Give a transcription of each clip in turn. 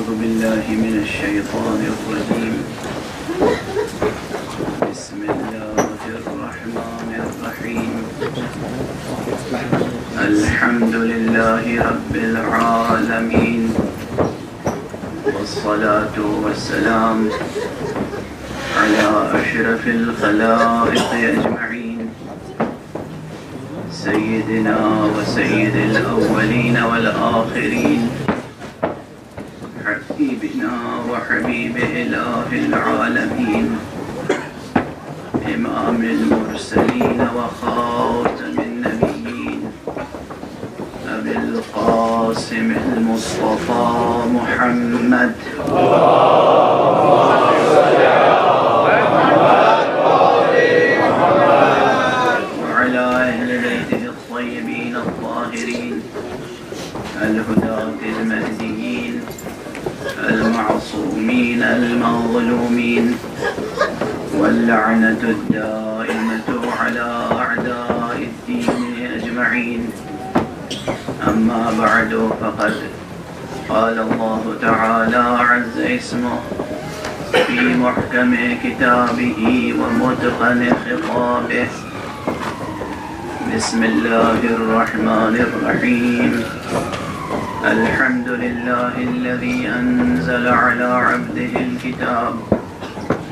أعوذ بالله من الشيطان الرجيم. بسم الله الرحمن الرحيم. الحمد لله رب العالمين، والصلاة والسلام على أشرف الخلائق أجمعين، سيدنا وسيد الأولين والآخرين، حبيبنا وحبيب إله العالمين، إمام المرسلين وخاتم النبيين، أبي القاسم المصطفى محمد، وعلى أهل بيته الطيبين الطاهرين الهداة المهديين المعصومين المظلومين، واللعنة الدائمة على أعداء الدين أجمعين. أما بعد، فقد قال الله تعالى عز اسمه في محكم كتابه ومتقن خطابه. بسم الله الرحمن الرحيم. الحمد لله الذي أنزل على عبده الكتاب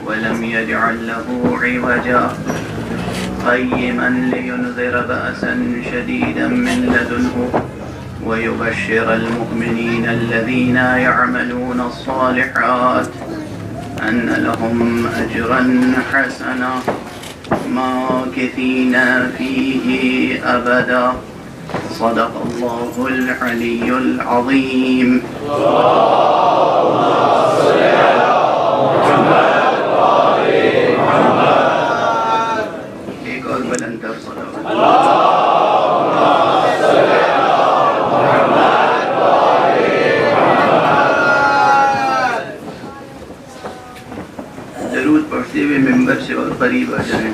ولم يجعل له عوجا قيما لينذر بأسا شديدا من لدنه ويبشر المؤمنين الذين يعملون الصالحات أن لهم أجرا حسنا ماكثين فيه أبدا. صدق الله العلي العظيم. ایک اور بلند تر صلوات. درود پڑھتے ہوئے ممبر سے اور قریب آ جائیں.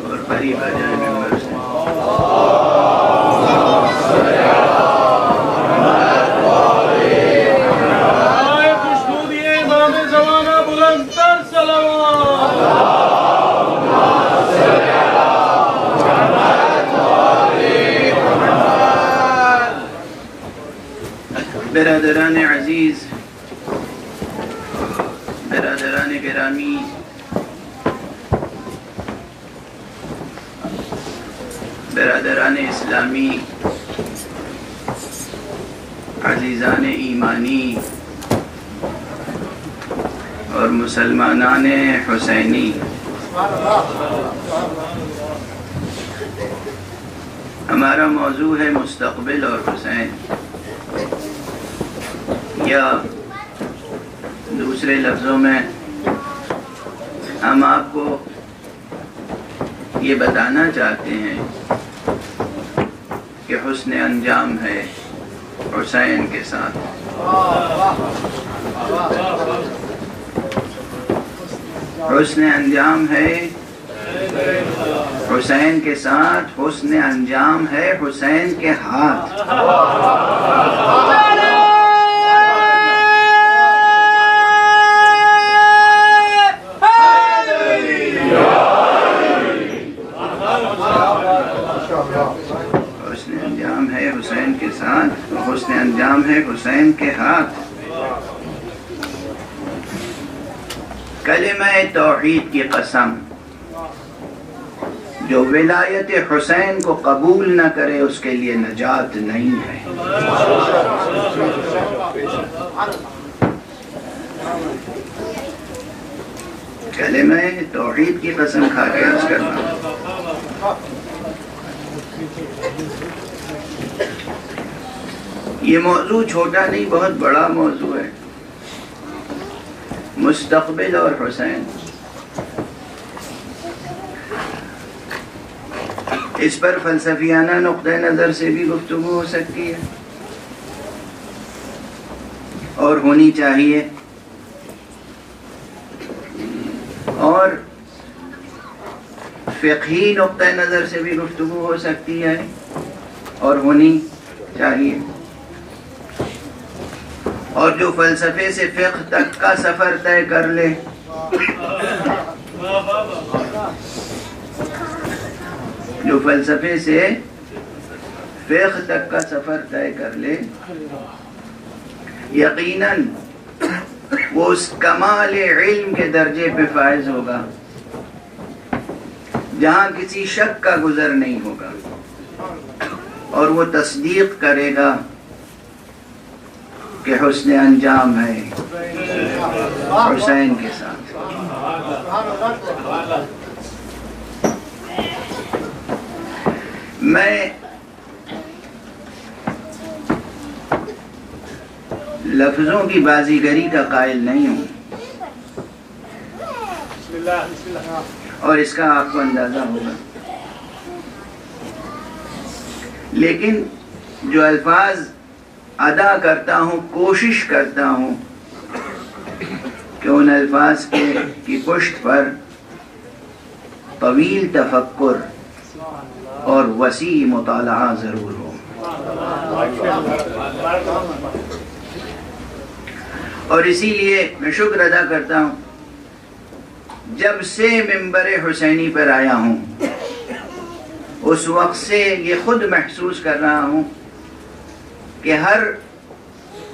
اور قریب آ جائیں ممبر سے. برادران عزیز، برادران گرامی، برادران اسلامی، عزیزان ایمانی اور مسلمانان حسینی، ہمارا موضوع ہے مستقبل اور حسین، یا دوسرے لفظوں میں ہم آپ کو یہ بتانا چاہتے ہیں کہ حسن انجام ہے حسین کے ساتھ. حسن انجام ہے حسین کے ساتھ، حسن انجام ہے حسین کے ہاتھ. حسن انجام ہے حسین کے ساتھ، حسن انجام ہے حسین کے ہاتھ. کلمہ توحید کی قسم، جو ولایت حسین کو قبول نہ کرے اس کے لیے نجات نہیں ہے. کلمہ توحید کی قسم کھا کے عرض کرنا. یہ موضوع چھوٹا نہیں، بہت بڑا موضوع ہے. مستقبل اور حسین، اس پر فلسفیانہ نقطہ نظر سے بھی گفتگو ہو سکتی ہے اور ہونی چاہیے، اور فقہی نقطہ نظر سے بھی گفتگو ہو سکتی ہے اور ہونی چاہیے، اور جو فلسفے سے فقہ تک کا سفر طے کر لے، جو فلسفے سے فقہ تک کا سفر طے کر لے، یقیناً وہ اس کمال علم کے درجے پہ فائز ہوگا جہاں کسی شک کا گزر نہیں ہوگا، اور وہ تصدیق کرے گا کہ حسن انجام ہے حسین کے ساتھ۔ میں لفظوں کی بازیگری کا قائل نہیں ہوں، اور اس کا آپ کو اندازہ ہوگا، لیکن جو الفاظ ادا کرتا ہوں کوشش کرتا ہوں کہ ان الفاظ کی پشت پر طویل تفکر اور وسیع مطالعہ ضرور ہو۔ اور اسی لیے میں شکر ادا کرتا ہوں، جب سے منبر حسینی پر آیا ہوں اس وقت سے یہ خود محسوس کر رہا ہوں کہ ہر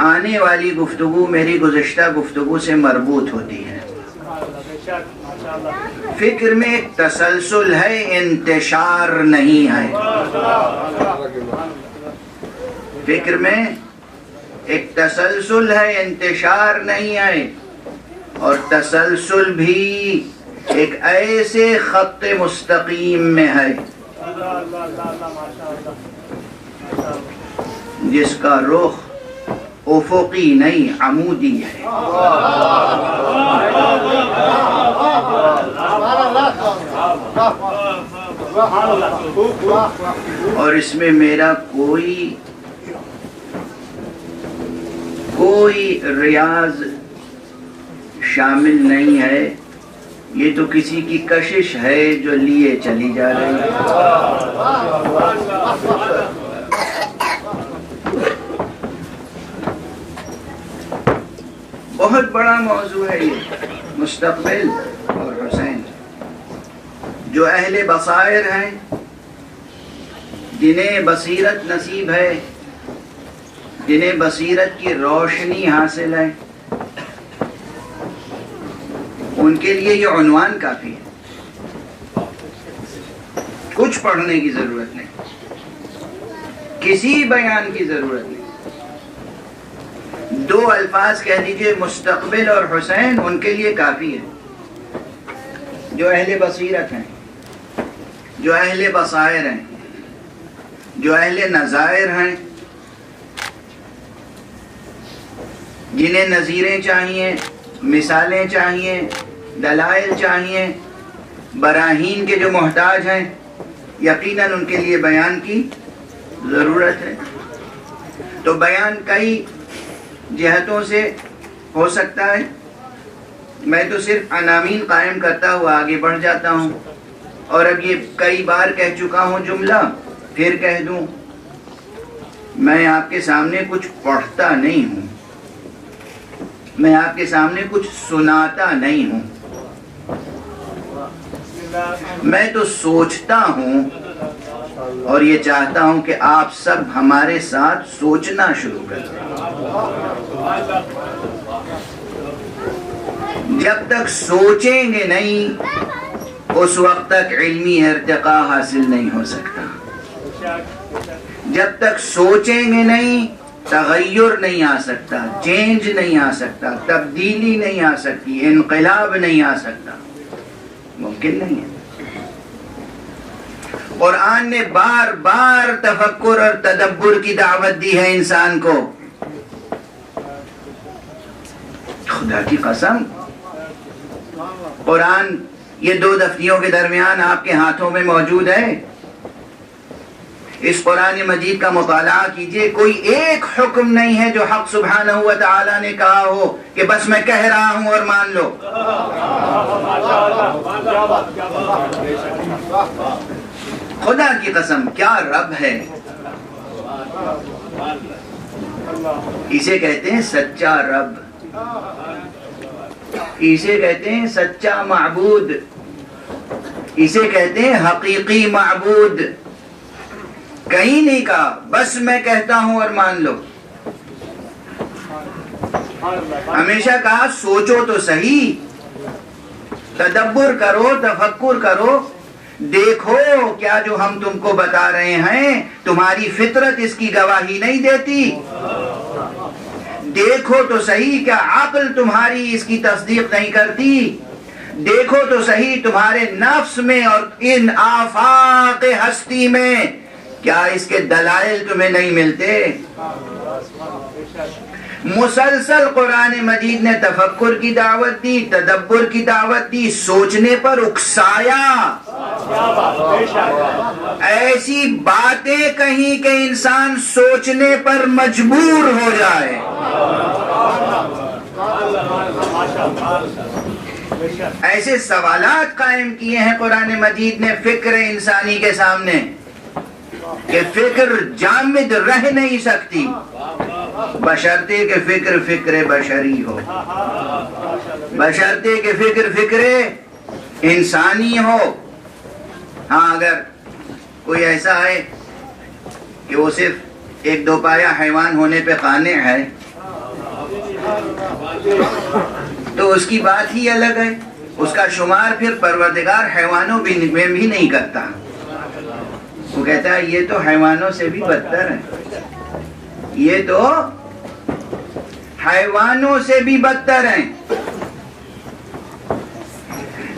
آنے والی گفتگو میری گزشتہ گفتگو سے مربوط ہوتی ہے۔ فکر میں ایک تسلسل ہے، انتشار نہیں ہے۔ فکر میں ایک تسلسل ہے، انتشار نہیں ہے، اور تسلسل بھی ایک ایسے خط مستقیم میں ہے جس کا رخ افقی نہیں عمودی ہے۔ اور اس میں میرا کوئی ریاض شامل نہیں ہے، یہ تو کسی کی کشش ہے جو لیے چلی جا رہی ہے۔ بہت بڑا موضوع ہے یہ مستقبل اور حسین۔ جو اہل بصائر ہیں، جنہیں بصیرت نصیب ہے، جنہیں بصیرت کی روشنی حاصل ہے، ان کے لیے یہ عنوان کافی ہے، کچھ پڑھنے کی ضرورت نہیں، کسی بیان کی ضرورت نہیں۔ دو الفاظ کہہ دیجئے مستقبل اور حسین، ان کے لیے کافی ہے۔ جو اہل بصیرت ہیں، جو اہل بصائر ہیں، جو اہل نظائر ہیں، جنہیں نظیریں چاہیے، مثالیں چاہیے، دلائل چاہیے، براہین کے جو محتاج ہیں، یقیناً ان کے لیے بیان کی ضرورت ہے۔ تو بیان کئی جہتوں سے ہو سکتا ہے، میں تو صرف عناوین قائم کرتا ہوا آگے بڑھ جاتا ہوں، اور اب یہ کئی بار کہہ چکا ہوں جملہ، پھر کہہ دوں، میں آپ کے سامنے کچھ پڑھتا نہیں ہوں، میں آپ کے سامنے کچھ سناتا نہیں ہوں، میں تو سوچتا ہوں، اور یہ چاہتا ہوں کہ آپ سب ہمارے ساتھ سوچنا شروع کر دیں۔ جب تک سوچیں گے نہیں اس وقت تک علمی ارتقاء حاصل نہیں ہو سکتا۔ جب تک سوچیں گے نہیں تغیر نہیں آ سکتا، چینج نہیں آ سکتا، تبدیلی نہیں آ سکتی، انقلاب نہیں آ سکتا، ممکن نہیں ہے۔ قرآن نے بار بار تفکر اور تدبر کی دعوت دی ہے انسان کو۔ خدا کی قسم، قرآن یہ 2 دفتیوں کے درمیان آپ کے ہاتھوں میں موجود ہے، اس قرآن مجید کا مطالعہ کیجئے، کوئی ایک حکم نہیں ہے جو حق سبحانہ و تعالی نے کہا ہو کہ بس میں کہہ رہا ہوں اور مان لو۔ خدا کی قسم کیا رب ہے! اسے کہتے ہیں سچا رب، اسے کہتے ہیں سچا معبود، اسے کہتے ہیں حقیقی معبود۔ کہیں نہیں کہا بس میں کہتا ہوں اور مان لو، ہمیشہ کہا سوچو تو صحیح، تدبر کرو، تفکر کرو، دیکھو کیا جو ہم تم کو بتا رہے ہیں تمہاری فطرت اس کی گواہی نہیں دیتی؟ دیکھو تو صحیح کیا عقل تمہاری اس کی تصدیق نہیں کرتی؟ دیکھو تو صحیح تمہارے نفس میں اور ان آفاق ہستی میں کیا اس کے دلائل تمہیں نہیں ملتے؟ مسلسل قرآن مجید نے تفکر کی دعوت دی، تدبر کی دعوت دی، سوچنے پر اکسایا، ایسی باتیں کہیں کہ انسان سوچنے پر مجبور ہو جائے۔ ایسے سوالات قائم کیے ہیں قرآن مجید نے فکر انسانی کے سامنے کہ فکر جامد رہ نہیں سکتی بشرطے کہ فکر بشری ہو، بشرطے کہ فکر انسانی ہو۔ ہاں اگر کوئی ایسا ہے کہ وہ صرف ایک دو پایا حیوان ہونے پہ قانع ہے تو اس کی بات ہی الگ ہے، اس کا شمار پھر پروردگار حیوانوں میں بھی نہیں کرتا، وہ کہتا ہے یہ تو حیوانوں سے بھی بدتر ہے، یہ تو حیوانوں سے بھی بدتر ہیں۔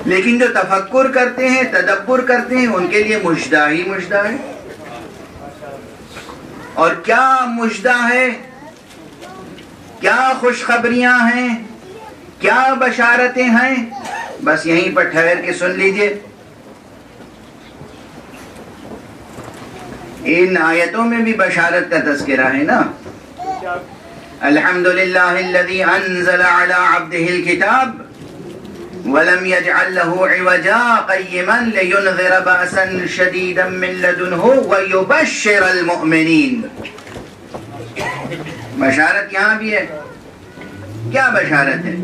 لیکن جو تفکر کرتے ہیں، تدبر کرتے ہیں، ان کے لیے مژدہ ہی مژدہ ہے۔ اور کیا مژدہ ہے، کیا خوشخبریاں ہیں، کیا بشارتیں ہیں، بس یہیں پر ٹھہر کے سن لیجئے۔ ان آیتوں میں بھی بشارت کا تذکرہ ہے نا۔ الحمدللہ الذی انزل علی عبدہ الکتاب ولم يجعل له عوجا قیما لینذر بأسا شدیدا من لدنہ ویبشر المؤمنین۔ بشارت یہاں بھی ہے۔ کیا بشارت ہے؟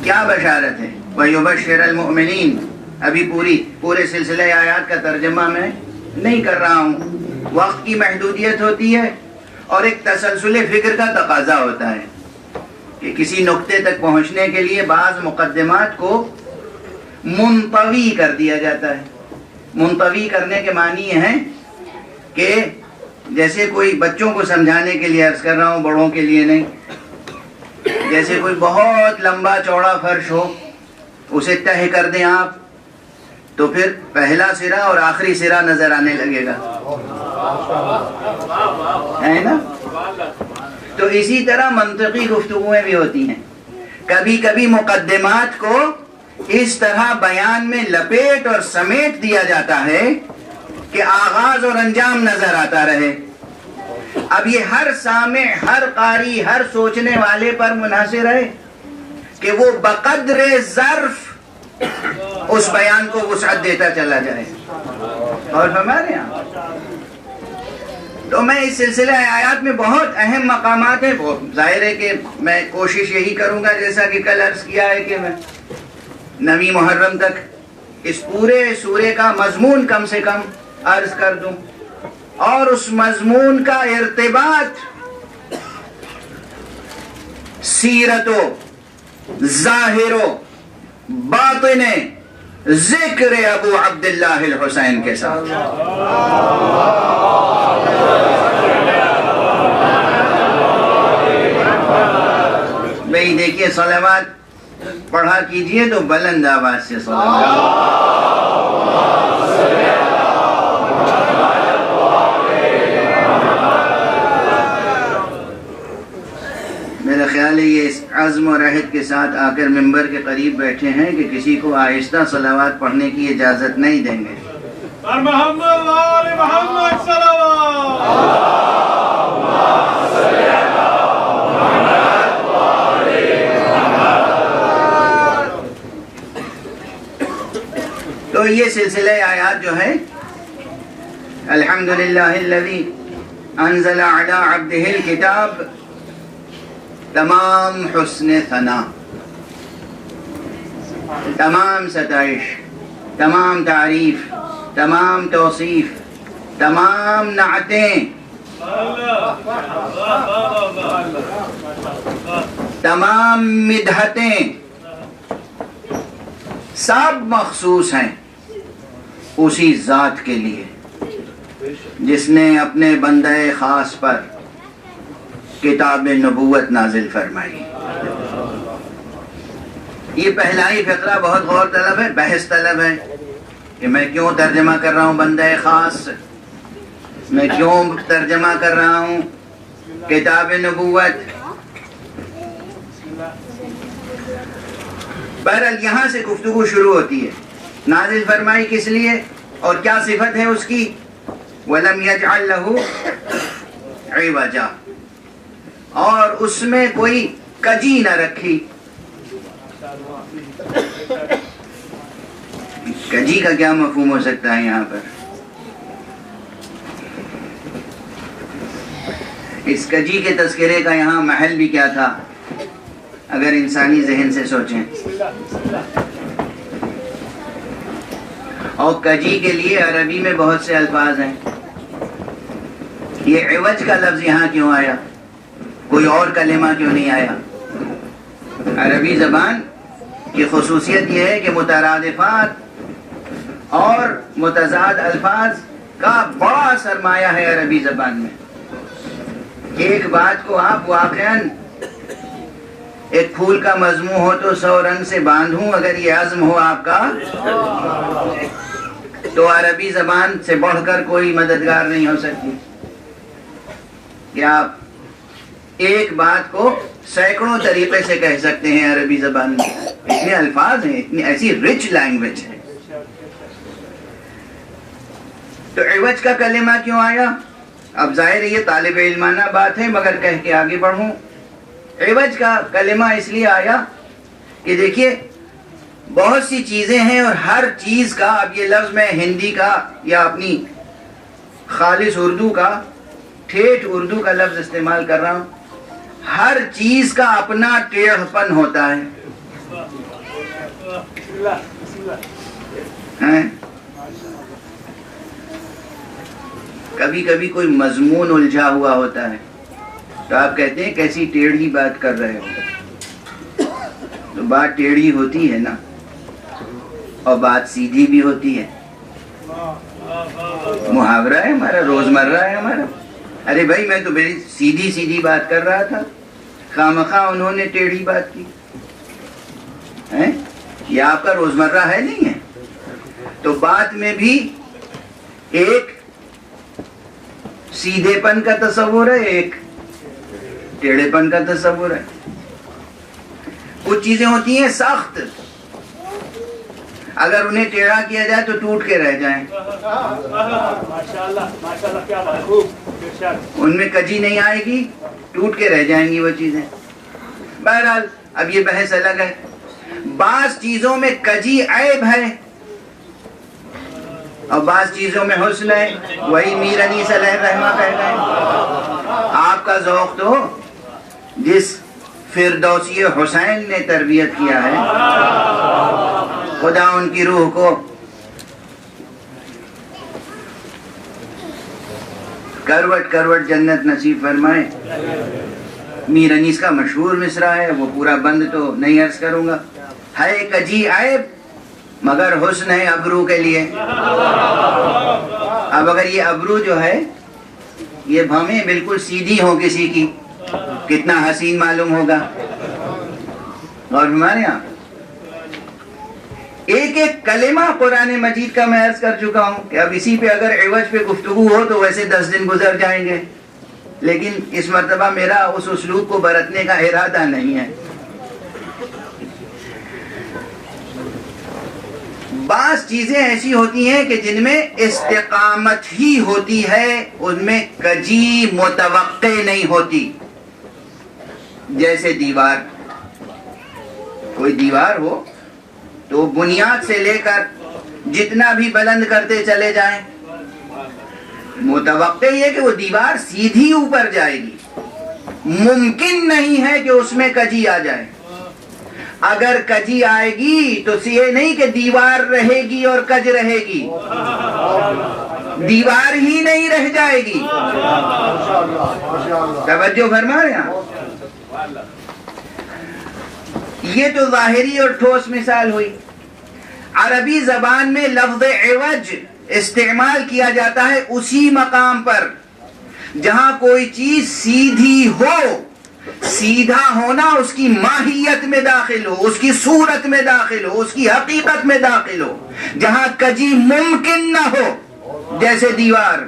کیا بشارت ہے؟ ویبشر المؤمنین۔ ابھی پورے سلسلہ آیات کا ترجمہ میں نہیں کر رہا ہوں، وقت کی محدودیت ہوتی ہے اور ایک تسلسل فکر کا تقاضا ہوتا ہے کہ کسی نقطے تک پہنچنے کے لیے بعض مقدمات کو منطوی کر دیا جاتا ہے۔ منطوی کرنے کے معنی یہ ہیں کہ جیسے کوئی بچوں کو سمجھانے کے لیے عرض کر رہا ہوں، بڑوں کے لیے نہیں، جیسے کوئی بہت لمبا چوڑا فرش ہو، اسے تہہ کر دیں آپ تو پھر پہلا سرا اور آخری سرا نظر آنے لگے گا، ہے نا؟ تو اسی طرح منطقی گفتگویں بھی ہوتی ہیں، کبھی کبھی مقدمات کو اس طرح بیان میں لپیٹ اور سمیٹ دیا جاتا ہے کہ آغاز اور انجام نظر آتا رہے۔ اب یہ ہر سامع، ہر قاری، ہر سوچنے والے پر منحصر ہے کہ وہ بقدر ظرف اس بیان کو وسعت دیتا چلا جائے۔ اور ہمارے یہاں تو میں اس سلسلہ آیات میں بہت اہم مقامات ہیں، ظاہر ہے کہ میں کوشش یہی کروں گا جیسا کہ کل عرض کیا ہے کہ میں 9 محرم تک اس پورے سورے کا مضمون کم سے کم عرض کر دوں، اور اس مضمون کا ارتباط سیرت و ظاہر و باطن ذکر ابو عبداللہ الحسین کے ساتھ۔ بھئی دیکھیے صلوات پڑھا کیجئے تو بلند آواز سے صلوات۔ میرا خیال ہے یہ اس عزم اور عہد کے ساتھ آ کر ممبر کے قریب بیٹھے ہیں کہ کسی کو آہستہ صلوات پڑھنے کی اجازت نہیں دیں گے، محمد وآل محمد تو یہ سلسلہ آیات جو ہے الحمدللہ الذی انزل علی عبدہ الکتاب، تمام حسن ثنا، تمام ستائش، تمام تعریف، تمام توصیف، تمام نعتیں، تمام مدحتیں سب مخصوص ہیں اسی ذات کے لیے جس نے اپنے بندہ خاص پر کتاب نبوت نازل فرمائی۔ یہ پہلا ہی فقرہ بہت غور طلب ہے، بحث طلب ہے کہ میں کیوں ترجمہ کر رہا ہوں بندہ خاص، میں کیوں ترجمہ کر رہا ہوں کتاب نبوت۔ بہرحال یہاں سے گفتگو شروع ہوتی ہے، نازل فرمائی کس لیے اور کیا صفت ہے اس کی؟ وَلَمْ يَجْعَلْ لَهُ عِوَجًا، اور اس میں کوئی کجی نہ رکھی۔ کجی کا کیا مفہوم ہو سکتا ہے یہاں پر؟ اس کجی کے تذکرے کا یہاں محل بھی کیا تھا اگر انسانی ذہن سے سوچیں؟ اور کجی کے لیے عربی میں بہت سے الفاظ ہیں۔ یہ عوج کا لفظ یہاں کیوں آیا؟ کوئی اور کلمہ کیوں نہیں آیا؟ عربی زبان کی خصوصیت یہ ہے کہ مترادفات اور متضاد الفاظ کا بڑا سرمایہ ہے عربی زبان میں۔ ایک بات کو آپ واقعاً ایک پھول کا مضمون ہو تو 100 رنگ سے باندھوں، اگر یہ عزم ہو آپ کا تو عربی زبان سے بڑھ کر کوئی مددگار نہیں ہو سکتی کہ آپ ایک بات کو سینکڑوں طریقے سے کہہ سکتے ہیں عربی زبان میں۔ اتنے الفاظ ہیں، اتنی ایسی رچ لینگویج ہے۔ تو عوج کا کلمہ کیوں آیا؟ اب ظاہر ہے یہ طالب علمانہ بات ہے مگر کہہ کے آگے بڑھوں۔ عوج کا کلمہ اس لیے آیا کہ دیکھیے بہت سی چیزیں ہیں اور ہر چیز کا، اب یہ لفظ میں ہندی کا یا اپنی خالص اردو کا، ٹھیٹھ اردو کا لفظ استعمال کر رہا ہوں، ہر چیز کا اپنا ٹیڑھ پن ہوتا ہے۔ کبھی کبھی کوئی مضمون الجھا ہوا ہوتا ہے تو آپ کہتے ہیں کیسی ٹیڑھی بات کر رہے ہو، تو بات ٹیڑھی ہوتی ہے نا، اور بات سیدھی بھی ہوتی ہے۔ محاورہ ہے ہمارا، روزمرہ ہے ہمارا۔ ارے بھائی میں تو بڑی سیدھی سیدھی بات کر رہا تھا، خواہ انہوں نے ٹیڑھی بات کی۔ یہ آپ کا روزمرہ ہے نہیں ہے؟ تو بات میں بھی ایک سیدھے پن کا تصور ہے، ایک ٹیڑھے پن کا تصور ہے۔ کچھ چیزیں ہوتی ہیں سخت، اگر انہیں ٹیڑھا کیا جائے تو ٹوٹ کے رہ جائیں، ان میں کجی نہیں آئے گی، ٹوٹ کے رہ جائیں گی وہ چیزیں۔ بہرحال اب یہ بحث الگ ہے۔ بعض چیزوں میں کجی عیب ہے اور بعض چیزوں میں حسن ہے، وہی میر انیس علیہ الرحمہ کہتے ہیں۔ آپ کا ذوق تو جس فردوسی حسین نے تربیت کیا ہے، خدا ان کی روح کو کروٹ کروٹ جنت نصیب فرمائے۔ میر انیس کا مشہور مصرع ہے، وہ پورا بند تو نہیں عرض کروں گا۔ ہے کجی عیب مگر حسن ہے ابرو کے لیے۔ اب اگر یہ ابرو جو ہے یہ بھویں بالکل سیدھی ہو کسی کی، کتنا حسین معلوم ہوگا۔ اور ہمارے یہاں ایک ایک کلمہ قرآن مجید کا میں عرض کر چکا ہوں کہ اب اسی پہ اگر عوج پہ گفتگو ہو تو ویسے 10 دن گزر جائیں گے، لیکن اس مرتبہ میرا اس اسلوب کو برتنے کا ارادہ نہیں ہے۔ بعض چیزیں ایسی ہوتی ہیں کہ جن میں استقامت ہی ہوتی ہے، ان میں کجی متوقع نہیں ہوتی. جیسے دیوار، کوئی دیوار ہو تو بنیاد سے لے کر جتنا بھی بلند کرتے چلے جائیں، متوقع یہ کہ وہ دیوار سیدھی اوپر جائے گی، ممکن نہیں ہے کہ اس میں کجی آ جائے. اگر کجی آئے گی تو یہ نہیں کہ دیوار رہے گی اور کج رہے گی، دیوار ہی نہیں رہ جائے گی. توجہ فرما رہے ہیں. یہ تو ظاہری اور ٹھوس مثال ہوئی. عربی زبان میں لفظ عوج استعمال کیا جاتا ہے اسی مقام پر جہاں کوئی چیز سیدھی ہو. سیدھا ہونا اس کی ماہیت میں داخل ہو، اس کی صورت میں داخل ہو، اس کی حقیقت میں داخل ہو. جہاں کجی ممکن نہ ہو، جیسے دیوار.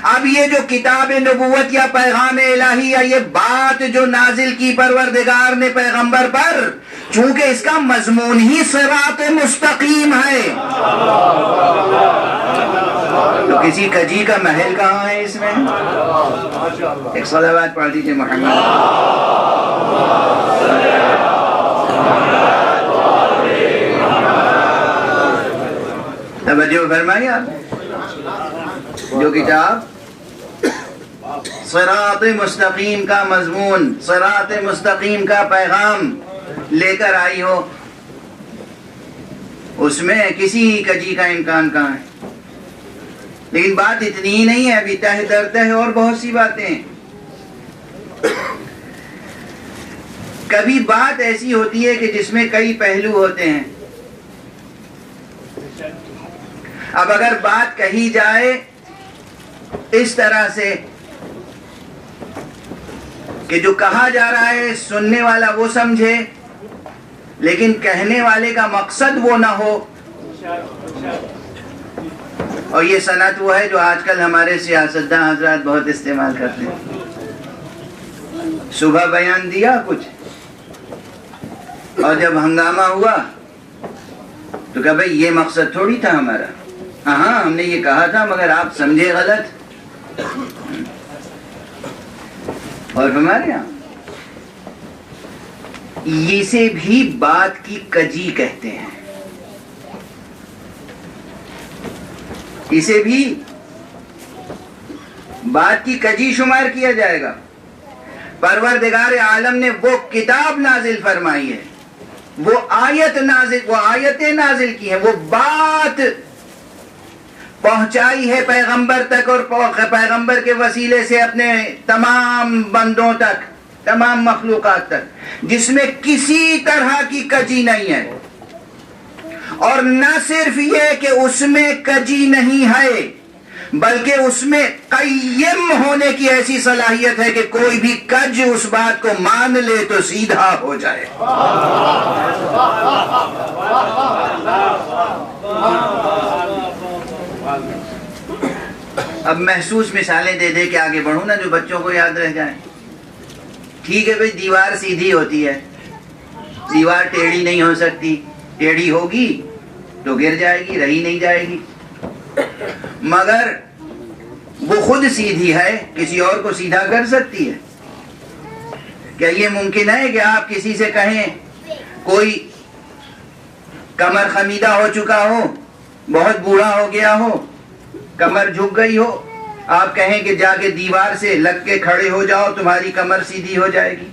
اب یہ جو کتاب نبوت یا پیغام الہی یا یہ بات جو نازل کی پروردگار نے پیغمبر پر، چونکہ اس کا مضمون ہی صراط مستقیم ہے، تو کسی کجی کا محل کہاں ہے اس میں؟ ایک صلوات پڑھ دیجئے محمد. توجہ فرمائیے. آپ جو کتاب صراط مستقیم کا مضمون، صراط مستقیم کا پیغام لے کر آئی ہو، اس میں کسی کجی کا امکان کہاں ہے؟ لیکن بات اتنی ہی نہیں ہے، ابھی تہ در تہ اور بہت سی باتیں. کبھی بات ایسی ہوتی ہے کہ جس میں کئی پہلو ہوتے ہیں. اب اگر بات کہی جائے اس طرح سے کہ جو کہا جا رہا ہے سننے والا وہ سمجھے، لیکن کہنے والے کا مقصد وہ نہ ہو. اور یہ صنعت وہ ہے جو آج کل ہمارے سیاستداں حضرات بہت استعمال کرتے ہیں. صبح بیان دیا کچھ، اور جب ہنگامہ ہوا تو کہا بھئی یہ مقصد تھوڑی تھا ہمارا، ہاں ہم نے یہ کہا تھا مگر آپ سمجھے غلط. اور ہمارے یہاں اسے بھی بات کی کجی کہتے ہیں، اسے بھی بات کی کجی شمار کیا جائے گا. پروردگار عالم نے وہ کتاب نازل فرمائی ہے، وہ آیتیں نازل کی ہیں، وہ بات پہنچائی ہے پیغمبر تک اور پیغمبر کے وسیلے سے اپنے تمام بندوں تک، تمام مخلوقات تک، جس میں کسی طرح کی کجی نہیں ہے. اور نہ صرف یہ کہ اس میں کجی نہیں ہے، بلکہ اس میں قیم ہونے کی ایسی صلاحیت ہے کہ کوئی بھی کج اس بات کو مان لے تو سیدھا ہو جائے. اب محسوس مثالیں دے دے کے آگے بڑھوں نا جو بچوں کو یاد رہ جائیں. ٹھیک ہے بھئی، دیوار سیدھی ہوتی ہے، دیوار ٹیڑھی نہیں ہو سکتی، ٹیڑھی ہوگی تو گر جائے گی، رہی نہیں جائے گی. مگر وہ خود سیدھی ہے، کسی اور کو سیدھا کر سکتی ہے؟ کیا یہ ممکن ہے کہ آپ کسی سے کہیں، کوئی کمر خمیدہ ہو چکا ہو، بہت بوڑھا ہو گیا ہو، کمر جھک گئی ہو، آپ کہیں کہ جا کے دیوار سے لگ کے کھڑے ہو جاؤ تمہاری کمر سیدھی ہو جائے گی؟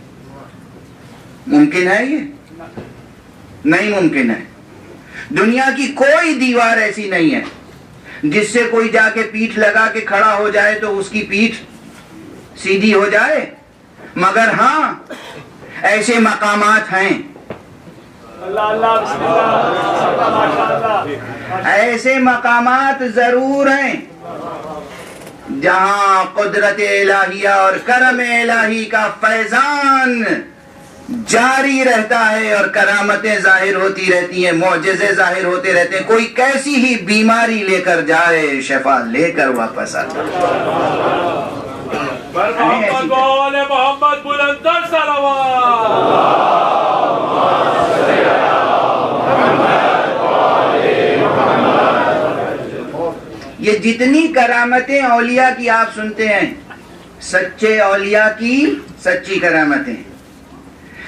ممکن ہے یہ؟ نہیں ممکن ہے. دنیا کی کوئی دیوار ایسی نہیں ہے جس سے کوئی جا کے پیٹھ لگا کے کھڑا ہو جائے تو اس کی پیٹھ سیدھی ہو جائے. مگر ہاں ایسے مقامات ہیں، ایسے مقامات ضرور ہیں جہاں قدرت الہیہ اور کرم الہی کا فیضان جاری رہتا ہے اور کرامتیں ظاہر ہوتی رہتی ہیں، معجزے ظاہر ہوتے رہتے ہیں. کوئی کیسی ہی بیماری لے کر جائے، شفا لے کر واپس آتا ہے. محمد وآل محمد بلندر صلوات. یہ جتنی کرامتیں اولیاء کی آپ سنتے ہیں، سچے اولیاء کی سچی کرامتیں،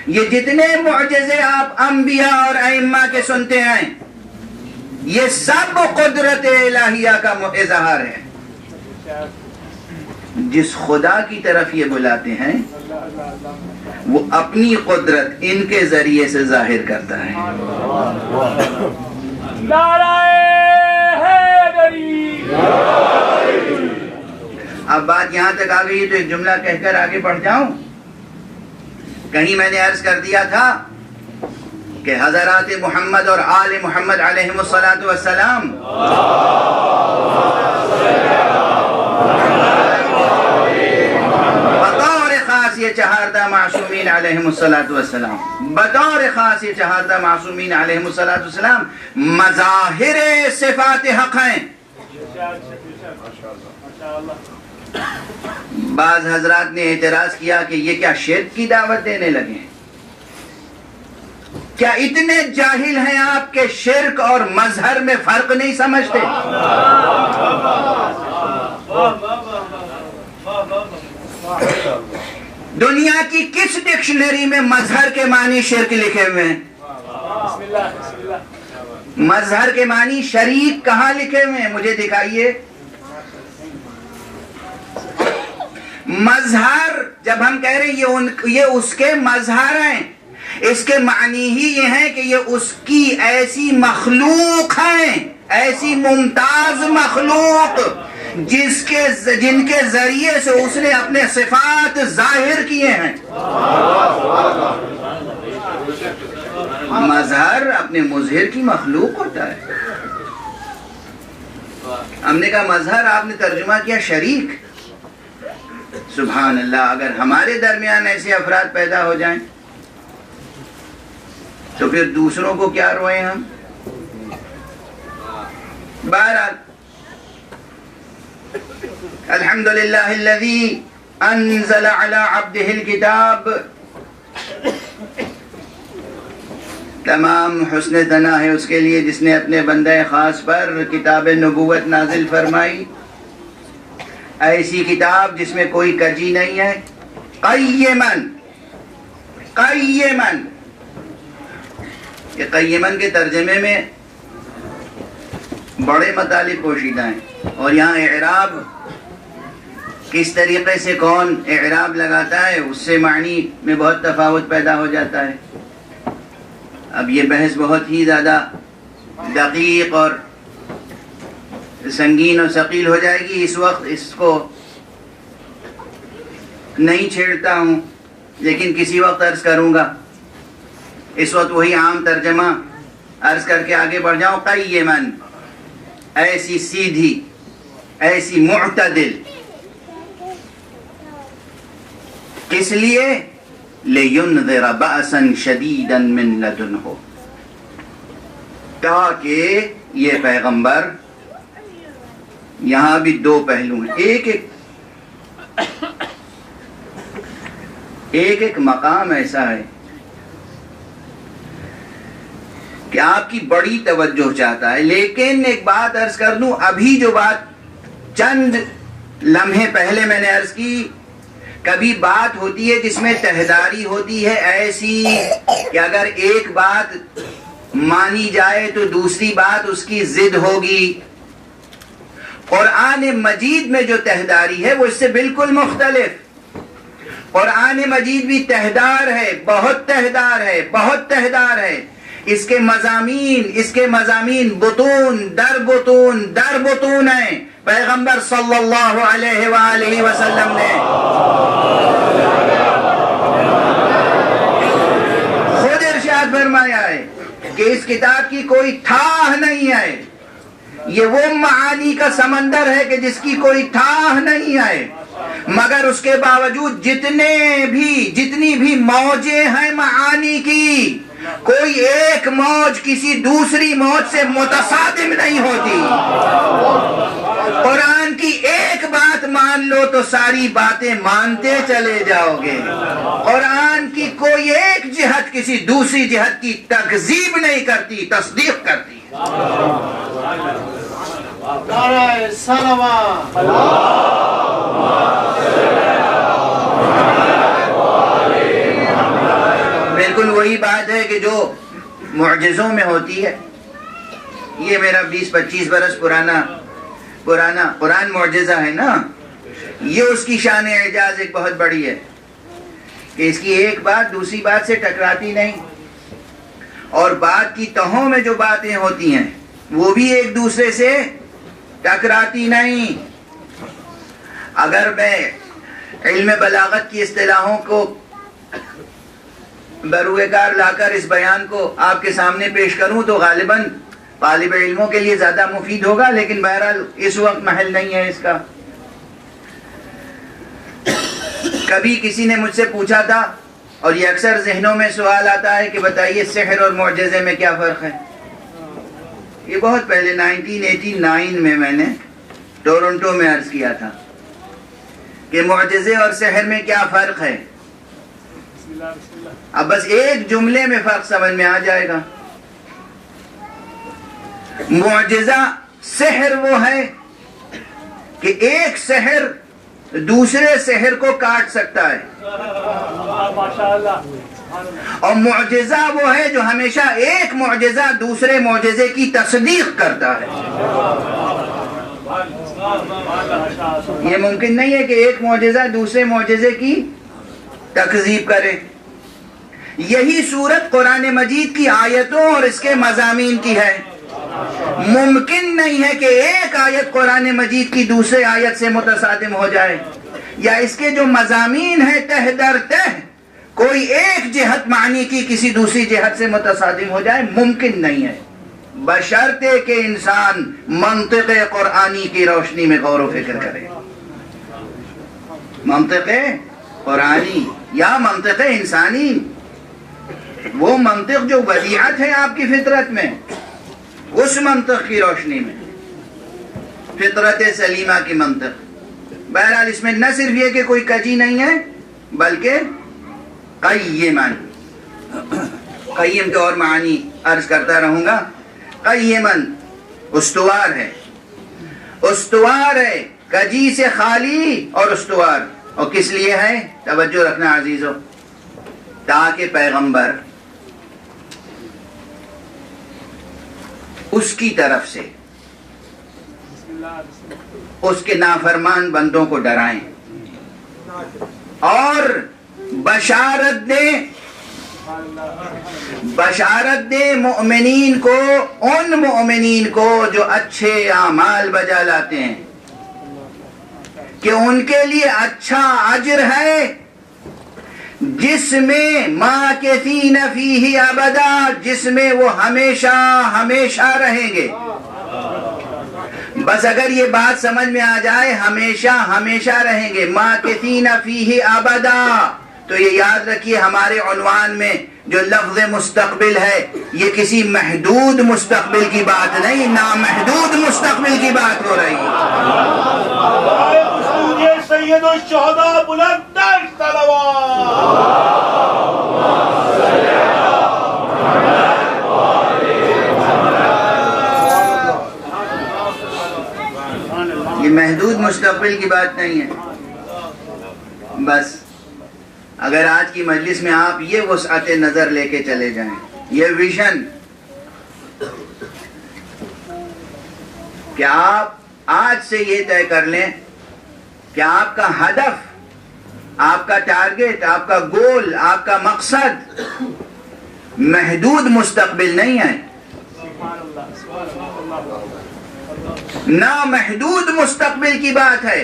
یہ جتنے معجزے آپ انبیاء اور ائمہ کے سنتے ہیں، یہ سب قدرت الہیہ کا اظہار ہے۔ جس خدا کی طرف یہ بلاتے ہیں وہ اپنی قدرت ان کے ذریعے سے ظاہر کرتا ہے۔ نعرہ حیدری۔ اب بات یہاں تک آ گئی تو ایک جملہ کہہ کر آگے بڑھ جاؤں۔ کہیں میں نے عرض کر دیا تھا کہ حضرات محمد اور آل محمد علیہم الصلاۃ والسلام بطور خاص یہ چہاردہ معصومین علیہم الصلاۃ والسلام، بطور خاص یہ چہاردہ معصومین علیہم الصلاۃ والسلام مظاہر صفات حق ہیں۔ بعض حضرات نے اعتراض کیا کہ یہ کیا شرک کی دعوت دینے لگے ہیں؟ کیا اتنے جاہل ہیں آپ کے شرک اور مظہر میں فرق نہیں سمجھتے؟ دنیا کی کس ڈکشنری میں مظہر کے معنی شرک لکھے ہوئے ہیں؟ مظہر کے معنی شریک کہاں لکھے ہوئے ہیں؟ مجھے دکھائیے۔ مظہر جب ہم کہہ رہے ہیں یہ اس کے مظہر ہیں، اس کے معنی ہی یہ ہیں کہ یہ اس کی ایسی مخلوق ہیں، ایسی ممتاز مخلوق جن کے ذریعے سے اس نے اپنے صفات ظاہر کیے ہیں۔ مظہر اپنے مظہر کی مخلوق ہوتا ہے۔ ہم نے کہا مظہر، آپ نے ترجمہ کیا شریک۔ سبحان اللہ، اگر ہمارے درمیان ایسے افراد پیدا ہو جائیں تو پھر دوسروں کو کیا روئیں ہم؟ بہرحال الحمدللہ الذی انزل علی عبدہ الکتاب، تمام حسن ثنا ہے اس کے لیے جس نے اپنے بندہ خاص پر کتاب نبوت نازل فرمائی، ایسی کتاب جس میں کوئی کجی نہیں ہے، قیمن۔ قیمن، یہ قیمن کے ترجمے میں بڑے مطالب پوشیدہ ہیں، اور یہاں اعراب کس طریقے سے کون اعراب لگاتا ہے اس سے معنی میں بہت تفاوت پیدا ہو جاتا ہے۔ اب یہ بحث بہت ہی زیادہ دقیق اور سنگین اور ثقیل ہو جائے گی، اس وقت اس کو نہیں چھیڑتا ہوں، لیکن کسی وقت عرض کروں گا۔ اس وقت وہی عام ترجمہ عرض کر کے آگے بڑھ جاؤں۔ قیمن، ایسی سیدھی، ایسی معتدل، کس لیے؟ لِيُنذِرَ بَأْسًا شَدِيدًا مِّن لَدُنْهُ، تاکہ یہ پیغمبر، یہاں بھی دو پہلو ہیں، ایک مقام ایسا ہے کہ آپ کی بڑی توجہ چاہتا ہے، لیکن ایک بات عرض کر دوں، ابھی جو بات چند لمحے پہلے میں نے عرض کی، کبھی بات ہوتی ہے جس میں تہداری ہوتی ہے ایسی کہ اگر ایک بات مانی جائے تو دوسری بات اس کی ضد ہوگی۔ قرآن مجید میں جو تہداری ہے وہ اس سے بالکل مختلف۔ قرآن مجید بھی تہدار ہے، بہت تہدار ہے، بہت تہدار ہے۔ اس کے مضامین بطون در بطون در بطون ہیں۔ پیغمبر صلی اللہ علیہ وآلہ وسلم نے خود ارشاد فرمایا ہے کہ اس کتاب کی کوئی ٹھاہ نہیں ہے، یہ وہ معانی کا سمندر ہے کہ جس کی کوئی ٹھاہ نہیں ہے، مگر اس کے باوجود جتنی بھی موجیں ہیں معانی کی، کوئی ایک موج کسی دوسری موج سے متصادم نہیں ہوتی۔ قرآن کی ایک بات مان لو تو ساری باتیں مانتے چلے جاؤ گے۔ قرآن کی کوئی ایک جہت کسی دوسری جہت کی تکذیب نہیں کرتی، تصدیق کرتی ہے۔ نعرہ سلوات. بالکل وہی بات ہے کہ جو معجزوں میں ہوتی ہے. یہ میرا 20-25 برس پرانا قرآن معجزہ ہے نا. یہ اس کی شان اعجاز ایک بہت بڑی ہے کہ اس کی ایک بات دوسری بات سے ٹکراتی نہیں، اور بات کی تہوں میں جو باتیں ہوتی ہیں وہ بھی ایک دوسرے سے ٹکراتی نہیں. اگر میں علم بلاغت کی اصطلاحوں کو بروئے کار لا کر اس بیان کو آپ کے سامنے پیش کروں تو غالباً طالب علموں کے لیے زیادہ مفید ہوگا، لیکن بہرحال اس وقت محل نہیں ہے اس کا. کبھی کسی نے مجھ سے پوچھا تھا، اور یہ اکثر ذہنوں میں سوال آتا ہے کہ بتائیے سحر اور معجزے میں کیا فرق ہے. یہ بہت پہلے 1989 میں نے ٹورنٹو میں عرض کیا تھا کہ معجزے اور سحر میں کیا فرق ہے. اب بس ایک جملے میں فرق سمجھ میں آ جائے گا. معجزہ سحر وہ ہے کہ ایک سحر دوسرے سحر کو کاٹ سکتا ہے، اور معجزہ وہ ہے جو ہمیشہ ایک معجزہ دوسرے معجزے کی تصدیق کرتا ہے. یہ ممکن نہیں ہے کہ ایک معجزہ دوسرے معجزے کی تکذیب کرے. یہی صورت قرآن مجید کی آیتوں اور اس کے مضامین کی ہے. ممکن نہیں ہے کہ ایک آیت قرآن مجید کی دوسرے آیت سے متصادم ہو جائے، یا اس کے جو مضامین ہیں تہ در تہ کوئی ایک جہت معنی کی کسی دوسری جہت سے متصادم ہو جائے. ممکن نہیں ہے، بشرطے کہ انسان منطق قرآنی کی روشنی میں غور و فکر کرے. منطق قرآنی یا منطق انسانی، وہ منطق جو بدیعت ہے آپ کی فطرت میں، اس منطق کی روشنی میں، فطرت سلیمہ کی منطق. بہرحال اس میں نہ صرف یہ کہ کوئی کجی نہیں ہے بلکہ قیمن. قیم کے اور معنی عرض کرتا رہوں گا. قیمن استوار ہے، استوار ہے، کجی سے خالی اور استوار. اور کس لیے ہے؟ توجہ رکھنا عزیزو، تاکہ پیغمبر اس کی طرف سے اس کے نافرمان بندوں کو ڈرائیں اور بشارت دیں مؤمنین کو، ان مؤمنین کو جو اچھے اعمال بجا لاتے ہیں، کہ ان کے لیے اچھا اجر ہے جس میں ماکثین فیہ ابدا، جس میں وہ ہمیشہ ہمیشہ رہیں گے. بس اگر یہ بات سمجھ میں آ جائے ہمیشہ ہمیشہ رہیں گے، ماکثین فیہ ابدا، تو یہ یاد رکھیے ہمارے عنوان میں جو لفظ مستقبل ہے یہ کسی محدود مستقبل کی بات نہیں، نامحدود مستقبل کی بات ہو رہی ہے. سید الشہداء بلند یہ محدود مستقبل کی بات نہیں ہے. بس اگر آج کی مجلس میں آپ یہ وسعت نظر لے کے چلے جائیں، یہ ویژن کہ آپ آج سے یہ طے کر لیں کہ آپ کا ہدف، آپ کا ٹارگٹ، آپ کا گول، آپ کا مقصد محدود مستقبل نہیں ہے، نامحدود مستقبل کی بات ہے.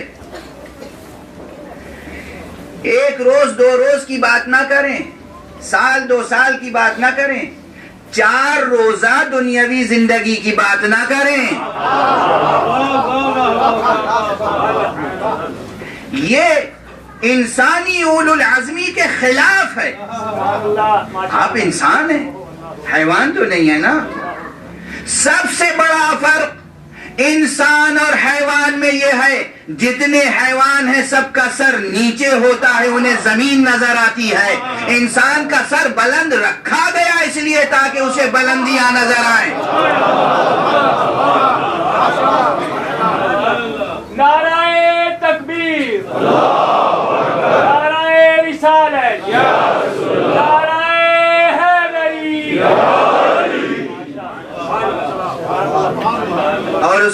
ایک روز دو روز کی بات نہ کریں، سال دو سال کی بات نہ کریں، 4 روزہ دنیاوی زندگی کی بات نہ کریں. یہ انسانی اولو العزمی کے خلاف ہے. آپ انسان ہیں، حیوان تو نہیں ہے نا. سب سے بڑا فرق انسان اور حیوان میں یہ ہے، جتنے حیوان ہیں سب کا سر نیچے ہوتا ہے، انہیں زمین نظر آتی ہے. انسان کا سر بلند رکھا گیا اس لیے تاکہ اسے بلندیاں نظر آئیں.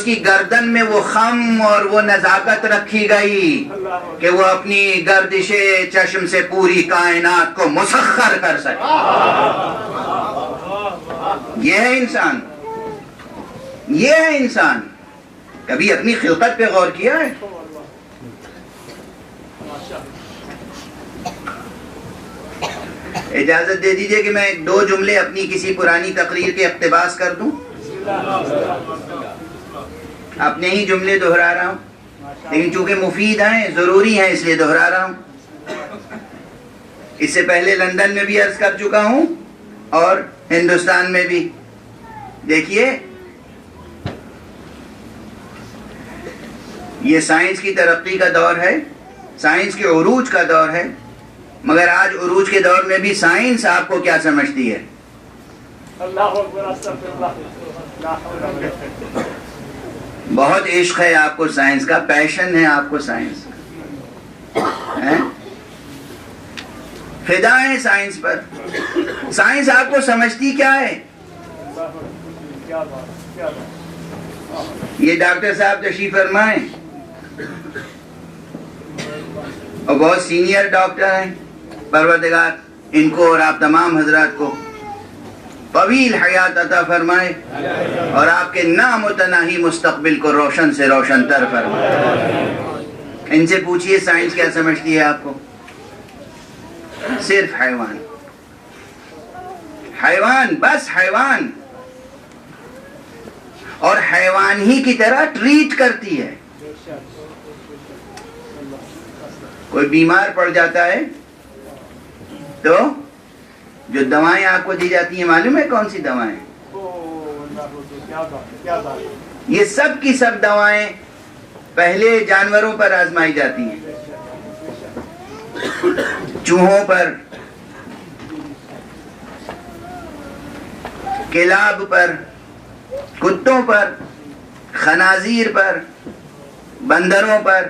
کی گردن میں وہ خم اور وہ نزاکت رکھی گئی کہ وہ اپنی گردش چشم سے پوری کائنات کو مسخر کر سکے. یہ ہے انسان، یہ ہے انسان. کبھی اپنی خلقت پہ غور کیا ہے؟ اجازت دے دیجئے کہ میں 2 جملے اپنی کسی پرانی تقریر کے اقتباس کر دوں. اپنے ہی جملے دہرا رہا ہوں، لیکن چونکہ مفید ہیں، ضروری ہیں، اس لیے دہرا رہا ہوں. اس سے پہلے لندن میں بھی عرض کر چکا ہوں اور ہندوستان میں بھی. دیکھیے، یہ سائنس کی ترقی کا دور ہے، سائنس کے عروج کا دور ہے، مگر آج عروج کے دور میں بھی سائنس آپ کو کیا سمجھتی ہے؟ بہت عشق ہے آپ کو سائنس کا، پیشن ہے آپ کو سائنس کا، فدا ہے سائنس پر. سائنس آپ کو سمجھتی کیا ہے؟ یہ ڈاکٹر صاحب تشریف فرمائیں، اور بہت سینئر ڈاکٹر ہیں. پروردگار ان کو اور آپ تمام حضرات کو طویل حیات عطا فرمائے اور آپ کے نامتناہی مستقبل کو روشن سے روشن تر فرمائے. ان سے پوچھئے سائنس کیا سمجھتی ہے آپ کو؟ صرف حیوان، حیوان، بس حیوان، اور حیوان ہی کی طرح ٹریٹ کرتی ہے. کوئی بیمار پڑ جاتا ہے تو جو دوائیں آپ کو دی جاتی ہیں معلوم ہے کون سی دوائیں؟ یہ سب کی سب دوائیں پہلے جانوروں پر آزمائی جاتی ہیں، چوہوں پر، کلاب پر، کتوں پر، خنازیر پر، بندروں پر.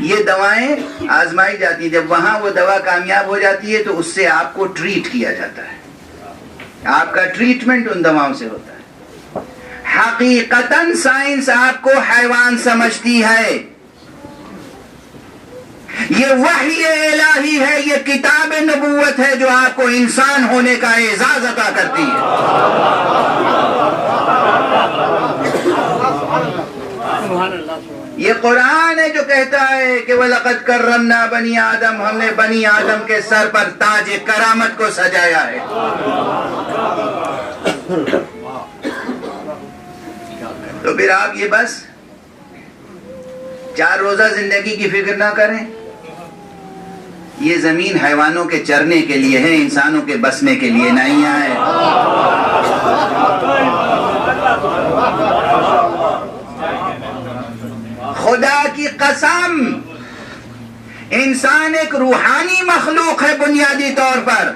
یہ دوائیں آزمائی جاتی ہیں. جب وہاں وہ دوا کامیاب ہو جاتی ہے تو اس سے آپ کو ٹریٹ کیا جاتا ہے، آپ کا ٹریٹمنٹ ان دواؤں سے ہوتا ہے. حقیقتاً سائنس آپ کو حیوان سمجھتی ہے. یہ وحی الہی ہے، یہ کتاب نبوت ہے جو آپ کو انسان ہونے کا اعزاز عطا کرتی ہے. یہ قرآن ہے جو کہتا ہے کہ وَلَقَدْ كَرَّمْنَا بَنِي آدم، ہم نے بنی آدم کے سر پر تاج کرامت کو سجایا ہے. تو پھر آپ یہ بس 4 روزہ زندگی کی فکر نہ کریں. یہ زمین حیوانوں کے چرنے کے لیے ہے، انسانوں کے بسنے کے لیے نہیں ہے. خدا کی قسم، انسان ایک روحانی مخلوق ہے بنیادی طور پر.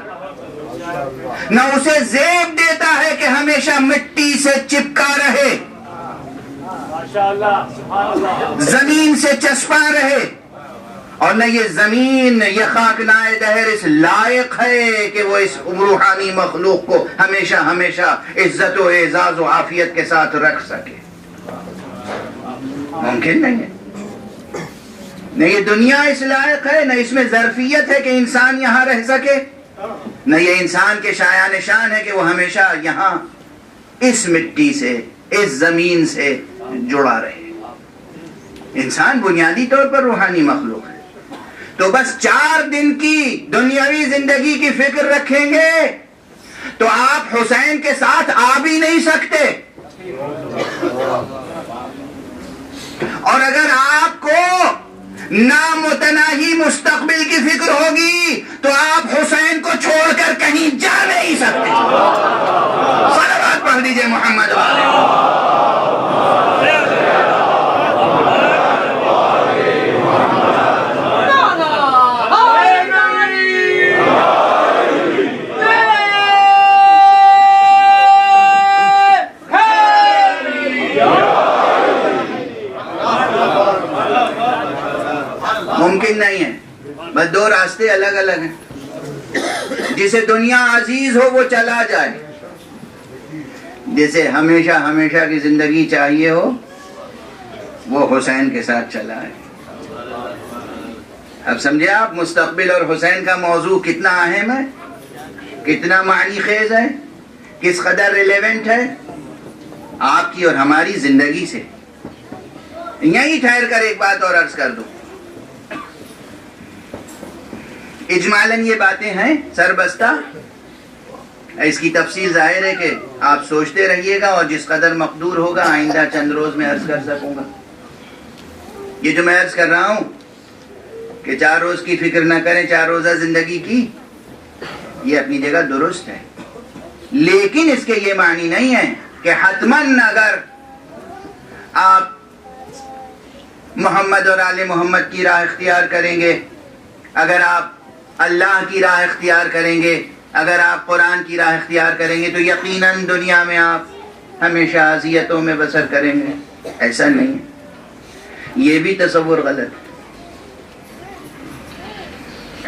نہ اسے زیب دیتا ہے کہ ہمیشہ مٹی سے چپکا رہے، زمین سے چسپاں رہے، اور نہ یہ زمین، یہ خاکنائے دہر اس لائق ہے کہ وہ اس روحانی مخلوق کو ہمیشہ ہمیشہ عزت و اعزاز و عافیت کے ساتھ رکھ سکے. ممکن نہیں ہے. نہ یہ دنیا اس لائق ہے، نہ اس میں ظرفیت ہے کہ انسان یہاں رہ سکے، نہ یہ انسان کے شایع نشان ہے کہ وہ ہمیشہ یہاں اس مٹی سے، اس زمین سے جڑا رہے. انسان بنیادی طور پر روحانی مخلوق ہے. تو بس 4 دن کی دنیاوی زندگی کی فکر رکھیں گے تو آپ حسین کے ساتھ آ بھی نہیں سکتے. اور اگر آپ کو نامتناہی مستقبل کی فکر ہوگی تو آپ حسین کو چھوڑ کر کہیں جا نہیں سکتے. صلوات پڑھ دیجئے محمد والے. ممکن نہیں ہے. بس 2 راستے الگ الگ ہیں. جسے دنیا عزیز ہو وہ چلا جائے، جسے ہمیشہ ہمیشہ کی زندگی چاہیے ہو وہ حسین کے ساتھ چلا ہے۔ اب سمجھے آپ مستقبل اور حسین کا موضوع کتنا اہم ہے، کتنا معنی خیز ہے، کس قدر ریلیونٹ ہے آپ کی اور ہماری زندگی سے۔ یہیں ٹھہر کر ایک بات اور عرض کر دوں، اجمالاً یہ باتیں ہیں سربستہ، اس کی تفصیل ظاہر ہے کہ آپ سوچتے رہیے گا اور جس قدر مقدور ہوگا آئندہ چند روز میں عرض کر سکوں گا۔ یہ جو میں عرض کر رہا ہوں کہ 4 روز کی فکر نہ کریں 4 روزہ زندگی کی، یہ اپنی جگہ درست ہے، لیکن اس کے یہ معنی نہیں ہے کہ حتماً اگر آپ محمد اور آل محمد کی راہ اختیار کریں گے، اگر آپ اللہ کی راہ اختیار کریں گے، اگر آپ قرآن کی راہ اختیار کریں گے تو یقیناً دنیا میں آپ ہمیشہ اذیتوں میں بسر کریں گے۔ ایسا نہیں ہے، یہ بھی تصور غلط ہے،